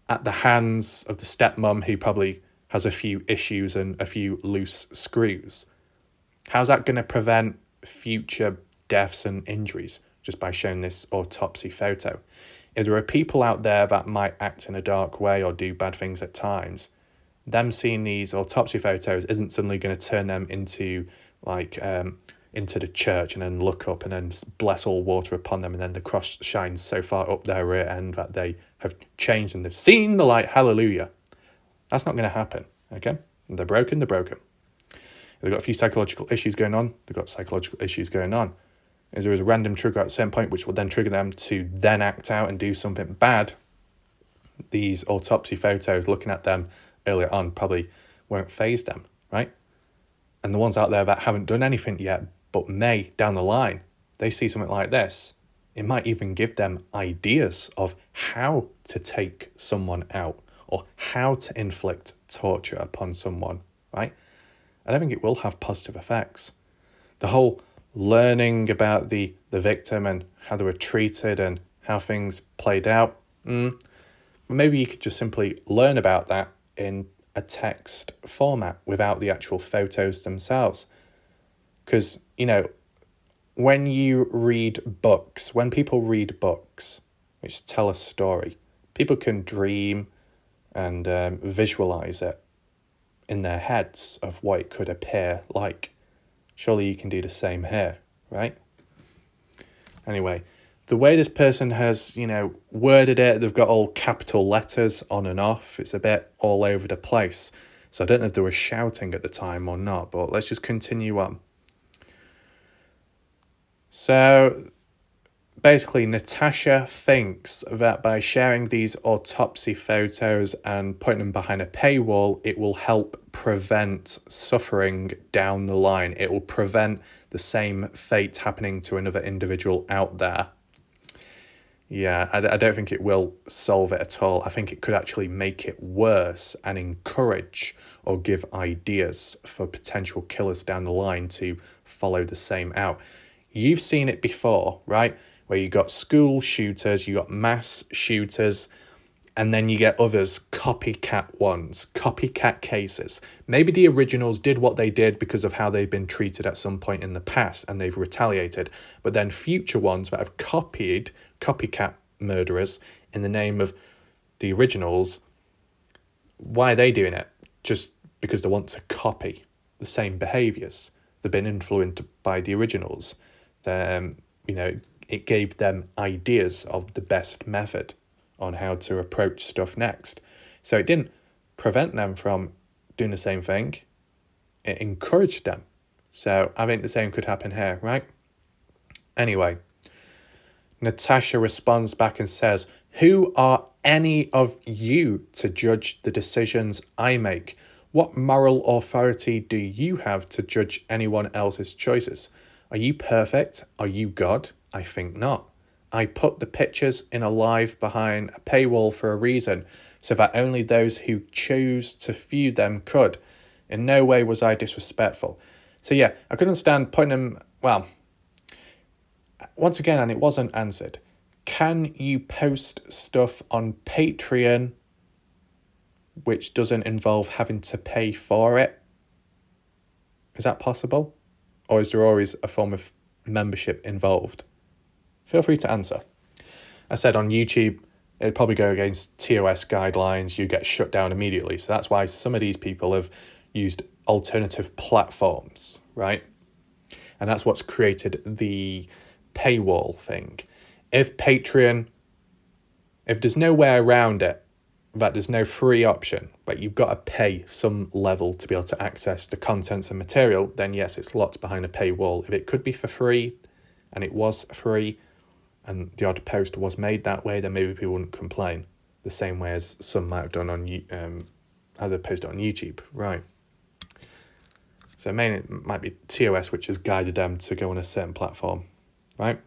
at the hands of the stepmom, who probably has a few issues and a few loose screws. How's that going to prevent future deaths and injuries just by showing this autopsy photo? If there are people out there that might act in a dark way or do bad things at times, them seeing these autopsy photos isn't suddenly going to turn them into into the church and then look up and then bless all water upon them, and then the cross shines so far up their rear end that they have changed and they've seen the light. Hallelujah. That's not going to happen, okay? They're broken, they're broken. If they've got a few psychological issues going on, they've got psychological issues going on. If there is a random trigger at a certain point which will then trigger them to then act out and do something bad, these autopsy photos, looking at them earlier on, probably won't faze them, right? And the ones out there that haven't done anything yet, but may down the line, they see something like this, it might even give them ideas of how to take someone out or how to inflict torture upon someone, right? I don't think it will have positive effects. The whole learning about the victim and how they were treated and how things played out, maybe you could just simply learn about that in a text format without the actual photos themselves. Because, when people read books which tell a story, people can dream and visualize it in their heads of what it could appear like. Surely you can do the same here, right? Anyway, the way this person has, worded it, they've got all capital letters on and off. It's a bit all over the place. So I don't know if they were shouting at the time or not, but let's just continue on. So basically, Natasha thinks that by sharing these autopsy photos and putting them behind a paywall, it will help prevent suffering down the line. It will prevent the same fate happening to another individual out there. Yeah, I don't think it will solve it at all. I think it could actually make it worse and encourage or give ideas for potential killers down the line to follow the same out. You've seen it before, right? Where you got school shooters, you got mass shooters, and then you get others, copycat ones, copycat cases. Maybe the originals did what they did because of how they've been treated at some point in the past and they've retaliated. But then future ones that have copied copycat murderers in the name of the originals, why are they doing it? Just because they want to copy the same behaviours. They've been influenced by the originals. It gave them ideas of the best method on how to approach stuff next. So it didn't prevent them from doing the same thing. It encouraged them. So I think the same could happen here, right? Anyway, Natasha responds back and says, "Who are any of you to judge the decisions I make? What moral authority do you have to judge anyone else's choices? Are you perfect? Are you God? I think not. I put the pictures in a live behind a paywall for a reason, so that only those who chose to view them could. In no way was I disrespectful." So yeah, I couldn't stand putting them, well, once again, and it wasn't answered. Can you post stuff on Patreon which doesn't involve having to pay for it? Is that possible? Or is there always a form of membership involved? Feel free to answer. I said on YouTube, it'd probably go against TOS guidelines. You get shut down immediately. So that's why some of these people have used alternative platforms, right? And that's what's created the paywall thing. If there's no way around it, that there's no free option, but you've got to pay some level to be able to access the contents and material, then yes, it's locked behind a paywall. If it could be for free, and it was free, and the odd post was made that way, then maybe people wouldn't complain. The same way as some might have done on how they post it on YouTube, right? So mainly it might be TOS which has guided them to go on a certain platform, right?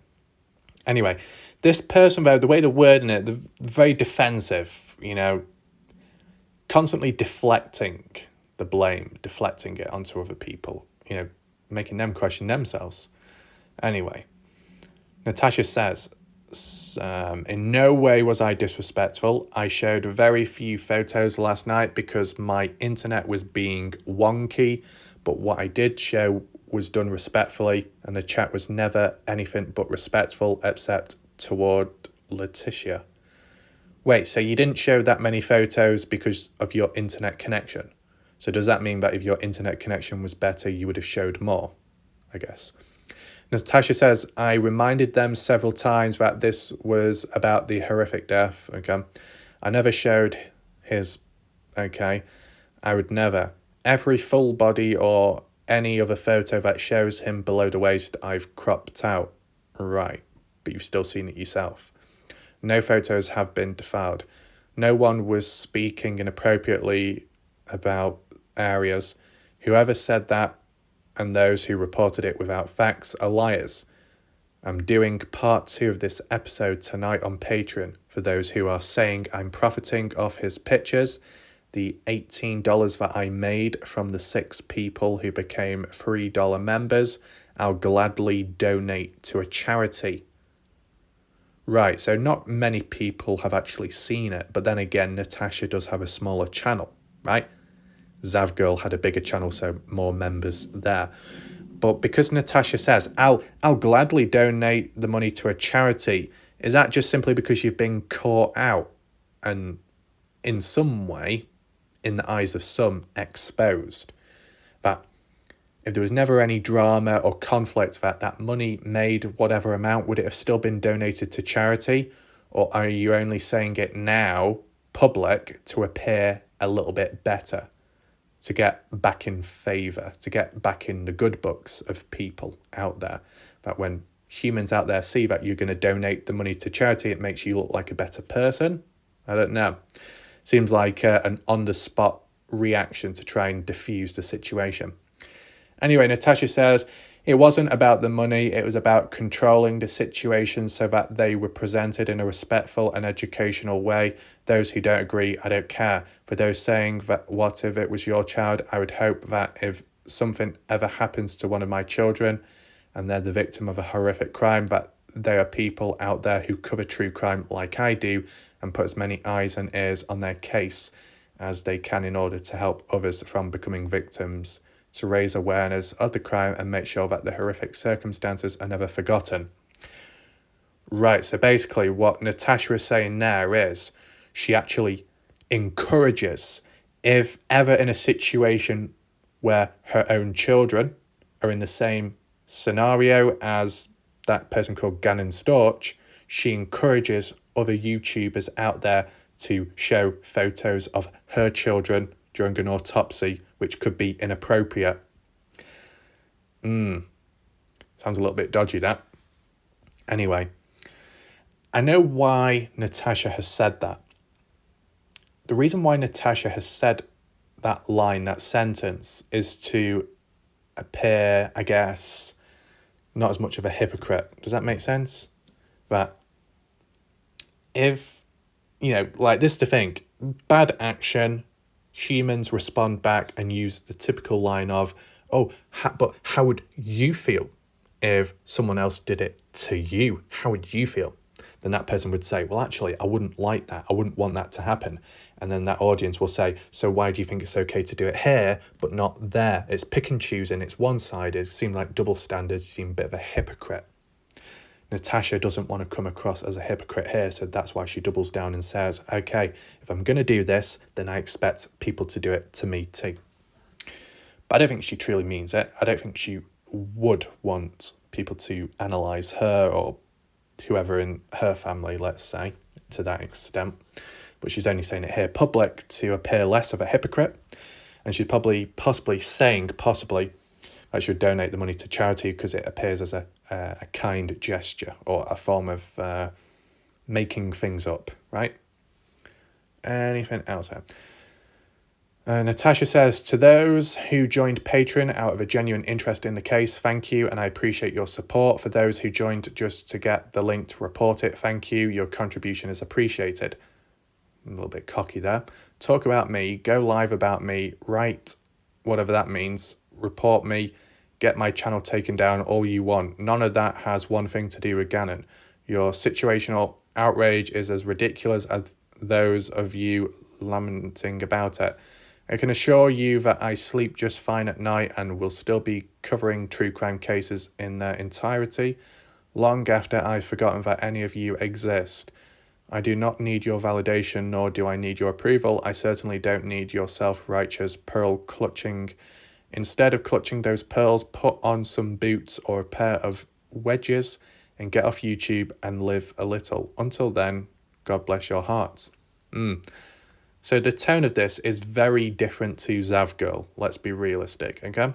Anyway, this person though, the way they're wording it, they're very defensive, constantly deflecting the blame, deflecting it onto other people, making them question themselves. Anyway, Natasha says, in no way was I disrespectful. I showed very few photos last night because my internet was being wonky, but what I did show was done respectfully, and the chat was never anything but respectful except toward Letitia. Wait, so you didn't show that many photos because of your internet connection? So does that mean that if your internet connection was better, you would have showed more, I guess? Natasha says, I reminded them several times that this was about the horrific death, okay? I never showed his, okay? I would never. Every full body or any other photo that shows him below the waist, I've cropped out. Right, but you've still seen it yourself. No photos have been defiled. No one was speaking inappropriately about areas. Whoever said that and those who reported it without facts are liars. I'm doing part 2 of this episode tonight on Patreon for those who are saying I'm profiting off his pictures. The $18 that I made from the 6 people who became $3 members, I'll gladly donate to a charity. Right, so not many people have actually seen it, but then again, Natasha does have a smaller channel, right? Zavgirl had a bigger channel, so more members there. But because Natasha says, I'll gladly donate the money to a charity, is that just simply because you've been caught out and in some way, in the eyes of some, exposed? That if there was never any drama or conflict, that money made whatever amount, would it have still been donated to charity? Or are you only saying it now, public, to appear a little bit better? To get back in favour, to get back in the good books of people out there, that when humans out there see that you're going to donate the money to charity, it makes you look like a better person. I don't know. Seems like an on-the-spot reaction to try and diffuse the situation. Anyway, Natasha says, it wasn't about the money, it was about controlling the situation so that they were presented in a respectful and educational way. Those who don't agree, I don't care. For those saying that what if it was your child, I would hope that if something ever happens to one of my children and they're the victim of a horrific crime, that there are people out there who cover true crime like I do and put as many eyes and ears on their case as they can in order to help others from becoming victims, to raise awareness of the crime and make sure that the horrific circumstances are never forgotten. Right, so basically what Natasha is saying now is she actually encourages, if ever in a situation where her own children are in the same scenario as that person called Gannon Storch, she encourages other YouTubers out there to show photos of her children during an autopsy, which could be inappropriate. Sounds a little bit dodgy, that. Anyway, I know why Natasha has said that. The reason why Natasha has said that line, that sentence, is to appear, I guess, not as much of a hypocrite. Does that make sense? That if, like this to think, bad action, humans respond back and use the typical line of, but how would you feel if someone else did it to you? How would you feel? Then that person would say, well, actually, I wouldn't like that. I wouldn't want that to happen. And then that audience will say, so why do you think it's okay to do it here, but not there? It's pick and choosing. It's one-sided. It seems like double standards. You seem a bit of a hypocrite. Natasha doesn't want to come across as a hypocrite here, so that's why she doubles down and says, okay, if I'm going to do this, then I expect people to do it to me too. But I don't think she truly means it. I don't think she would want people to analyse her or whoever in her family, let's say, to that extent. But she's only saying it here public to appear less of a hypocrite. And she's possibly saying I should donate the money to charity because it appears as a kind gesture or a form of making things up, right? Anything else here? Natasha says, to those who joined Patreon out of a genuine interest in the case, thank you, and I appreciate your support. For those who joined just to get the link to report it, thank you. Your contribution is appreciated. A little bit cocky there. Talk about me, go live about me, write whatever that means, report me, get my channel taken down all you want. None of that has one thing to do with Gannon. Your situational outrage is as ridiculous as those of you lamenting about it. I can assure you that I sleep just fine at night and will still be covering true crime cases in their entirety, long after I've forgotten that any of you exist. I do not need your validation, nor do I need your approval. I certainly don't need your self-righteous pearl clutching. Instead of clutching those pearls, put on some boots or a pair of wedges and get off YouTube and live a little. Until then, God bless your hearts. So the tone of this is very different to Zavgirl. Let's be realistic, okay?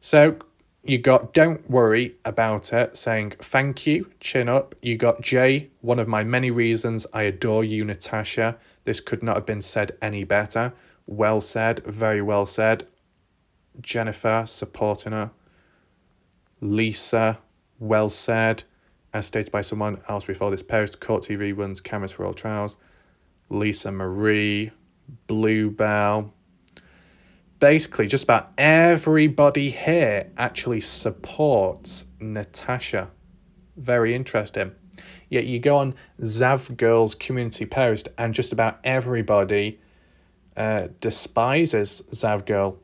So you got don't worry about it, saying thank you, chin up. You got Jay, one of my many reasons I adore you, Natasha. This could not have been said any better. Well said, very well said. Jennifer, supporting her. Lisa, well said. As stated by someone else before this post, Court TV runs cameras for all trials. Lisa Marie, Bluebell. Basically, just about everybody here actually supports Natasha. Very interesting. Yet you go on Zavgirl's community post and just about everybody despises Zavgirl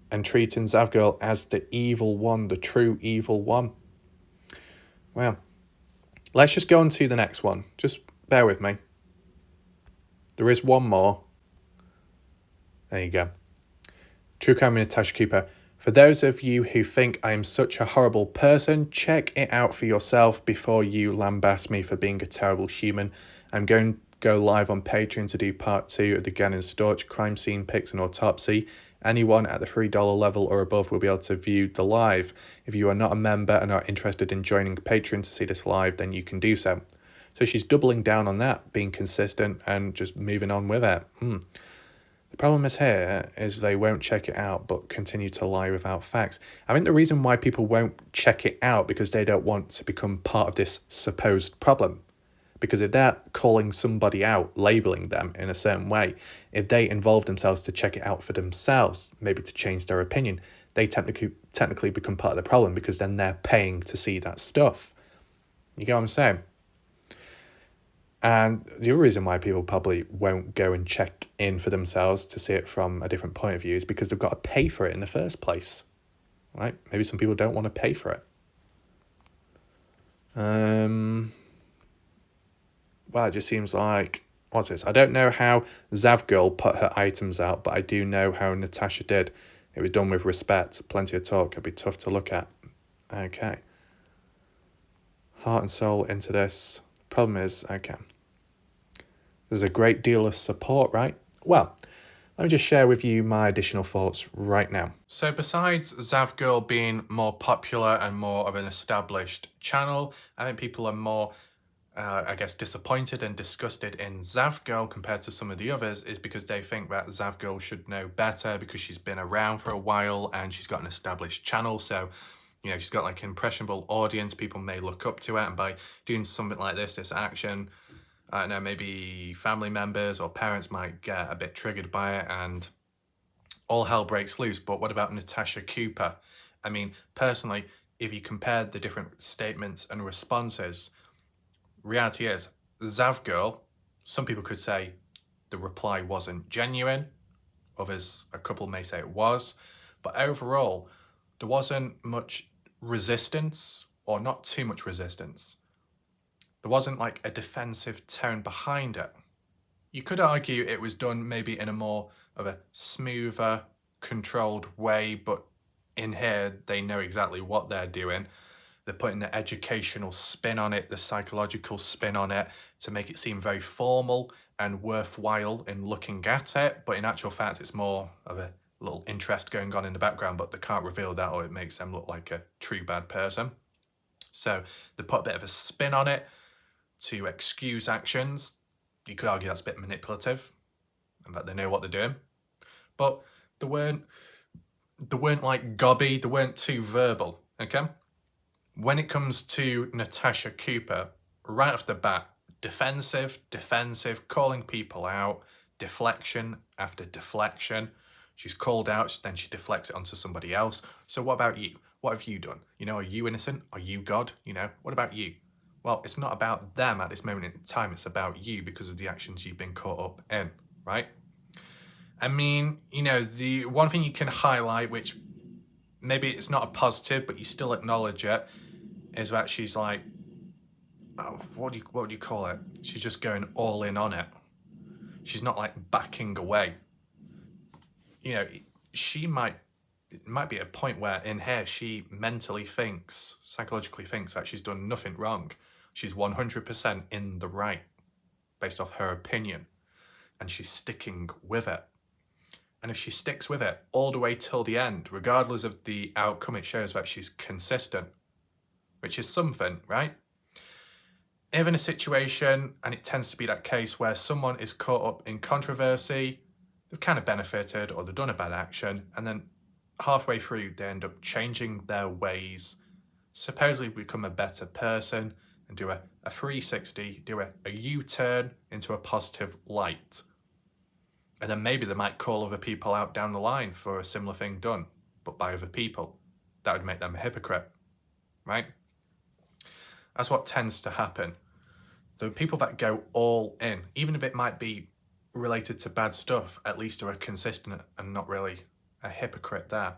and treating Zavgirl as the evil one, the true evil one. Well, let's just go on to the next one. Just bear with me. There is one more. There you go. True Crime with Natasha Cooper. For those of you who think I am such a horrible person, check it out for yourself before you lambast me for being a terrible human. I'm going to go live on Patreon to do part 2 of the Gannon Storch crime scene pics and autopsy. Anyone at the $3 level or above will be able to view the live. If you are not a member and are interested in joining Patreon to see this live, then you can do so. So she's doubling down on that, being consistent and just moving on with it. The problem is here is they won't check it out but continue to lie without facts. I think the reason why people won't check it out because they don't want to become part of this supposed problem. Because if they're calling somebody out, labeling them in a certain way, if they involve themselves to check it out for themselves, maybe to change their opinion, they technically become part of the problem because then they're paying to see that stuff. You get what I'm saying? And the other reason why people probably won't go and check in for themselves to see it from a different point of view is because they've got to pay for it in the first place, right? Maybe some people don't want to pay for it. Well, it just seems like, what's this? I don't know how Zavgirl put her items out, but I do know how Natasha did. It was done with respect, plenty of talk. It'd be tough to look at. Okay. Heart and soul into this. Problem is, okay, there's a great deal of support, right? Well, let me just share with you my additional thoughts right now. So besides Zavgirl being more popular and more of an established channel, I think people are more, disappointed and disgusted in Zavgirl compared to some of the others is because they think that Zavgirl should know better because she's been around for a while and she's got an established channel. So, you know, she's got like an impressionable audience. People may look up to it, and by doing something like this action, I don't know, maybe family members or parents might get a bit triggered by it and all hell breaks loose. But what about Natasha Cooper? I mean, personally, if you compare the different statements and responses, reality is, Zavgirl, some people could say the reply wasn't genuine. Others, a couple may say it was. But overall, there wasn't much resistance, or not too much resistance. There wasn't like a defensive tone behind it. You could argue it was done maybe in a more of a smoother, controlled way, but in here they know exactly what they're doing. They're putting the educational spin on it, the psychological spin on it to make it seem very formal and worthwhile in looking at it. But in actual fact, it's more of a little interest going on in the background, but they can't reveal that or it makes them look like a true bad person. So they put a bit of a spin on it to excuse actions. You could argue that's a bit manipulative and that they know what they're doing. But they weren't like gobby, they weren't too verbal, okay? When it comes to Natasha Cooper, right off the bat, defensive, calling people out, deflection after deflection. She's called out, then she deflects it onto somebody else. So what about you? What have you done? You know, are you innocent? Are you God? You know, what about you? Well, it's not about them at this moment in time. It's about you because of the actions you've been caught up in, right? I mean, you know, the one thing you can highlight, which maybe it's not a positive, but you still acknowledge it, is that she's like, oh, what do you call it? She's just going all in on it. She's not like backing away. You know, it might be a point where in here she mentally thinks, psychologically thinks that she's done nothing wrong. She's 100% in the right based off her opinion, and she's sticking with it. And if she sticks with it all the way till the end, regardless of the outcome, it shows that she's consistent, which is something, right? If in a situation, and it tends to be that case where someone is caught up in controversy, they've kind of benefited or they've done a bad action, and then halfway through they end up changing their ways, supposedly become a better person, and do a 360, do a U-turn into a positive light. And then maybe they might call other people out down the line for a similar thing done, but by other people. That would make them a hypocrite, right? That's what tends to happen. The people that go all in, even if it might be related to bad stuff, at least are consistent and not really a hypocrite there.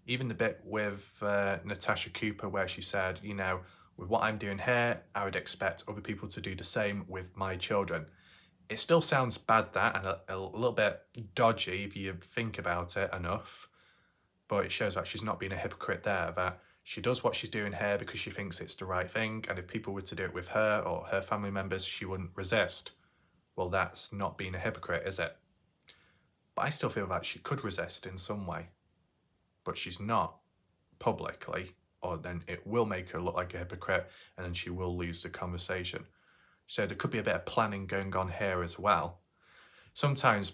Even the bit with Natasha Cooper where she said, you know, with what I'm doing here, I would expect other people to do the same with my children. It still sounds bad, that, and a little bit dodgy if you think about it enough, but it shows that she's not being a hypocrite there, that she does what she's doing here because she thinks it's the right thing, and if people were to do it with her or her family members, she wouldn't resist. Well, that's not being a hypocrite, is it? But I still feel that she could resist in some way, but she's not publicly, or then it will make her look like a hypocrite and then she will lose the conversation. So there could be a bit of planning going on here as well. Sometimes,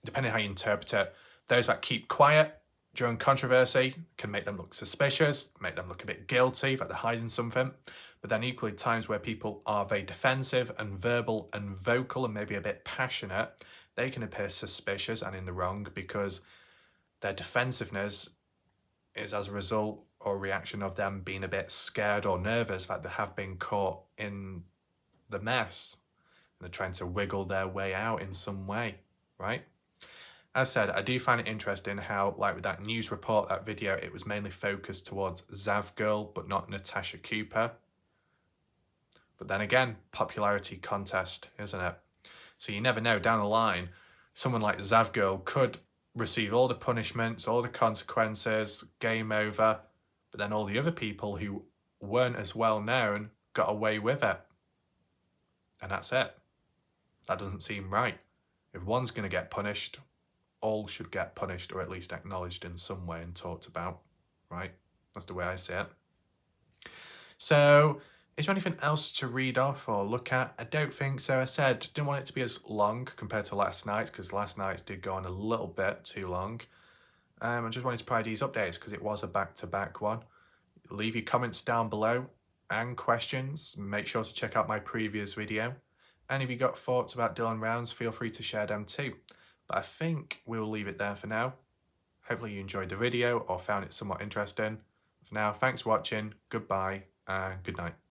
depending how you interpret it, those that keep quiet during controversy can make them look suspicious, make them look a bit guilty that they're hiding something. But then equally times where people are very defensive and verbal and vocal and maybe a bit passionate, they can appear suspicious and in the wrong because their defensiveness is as a result or reaction of them being a bit scared or nervous that they have been caught in the mess. And they're trying to wiggle their way out in some way, right? As said, I do find it interesting how, like with that news report, that video, it was mainly focused towards Zavgirl, but not Natasha Cooper. But then again, popularity contest, isn't it? So you never know, down the line, someone like Zavgirl could receive all the punishments, all the consequences, game over, but then all the other people who weren't as well known got away with it. And that's it. That doesn't seem right. If one's going to get punished, all should get punished or at least acknowledged in some way and talked about, right? That's the way I see it. So, is there anything else to read off or look at? I don't think so. I said, didn't want it to be as long compared to last night's because last night's did go on a little bit too long. I just wanted to provide these updates because it was a back-to-back one. Leave your comments down below and questions. Make sure to check out my previous video. And if you got thoughts about Dylan Rounds, feel free to share them too. But I think we'll leave it there for now. Hopefully you enjoyed the video or found it somewhat interesting. For now, thanks for watching, goodbye, and good night.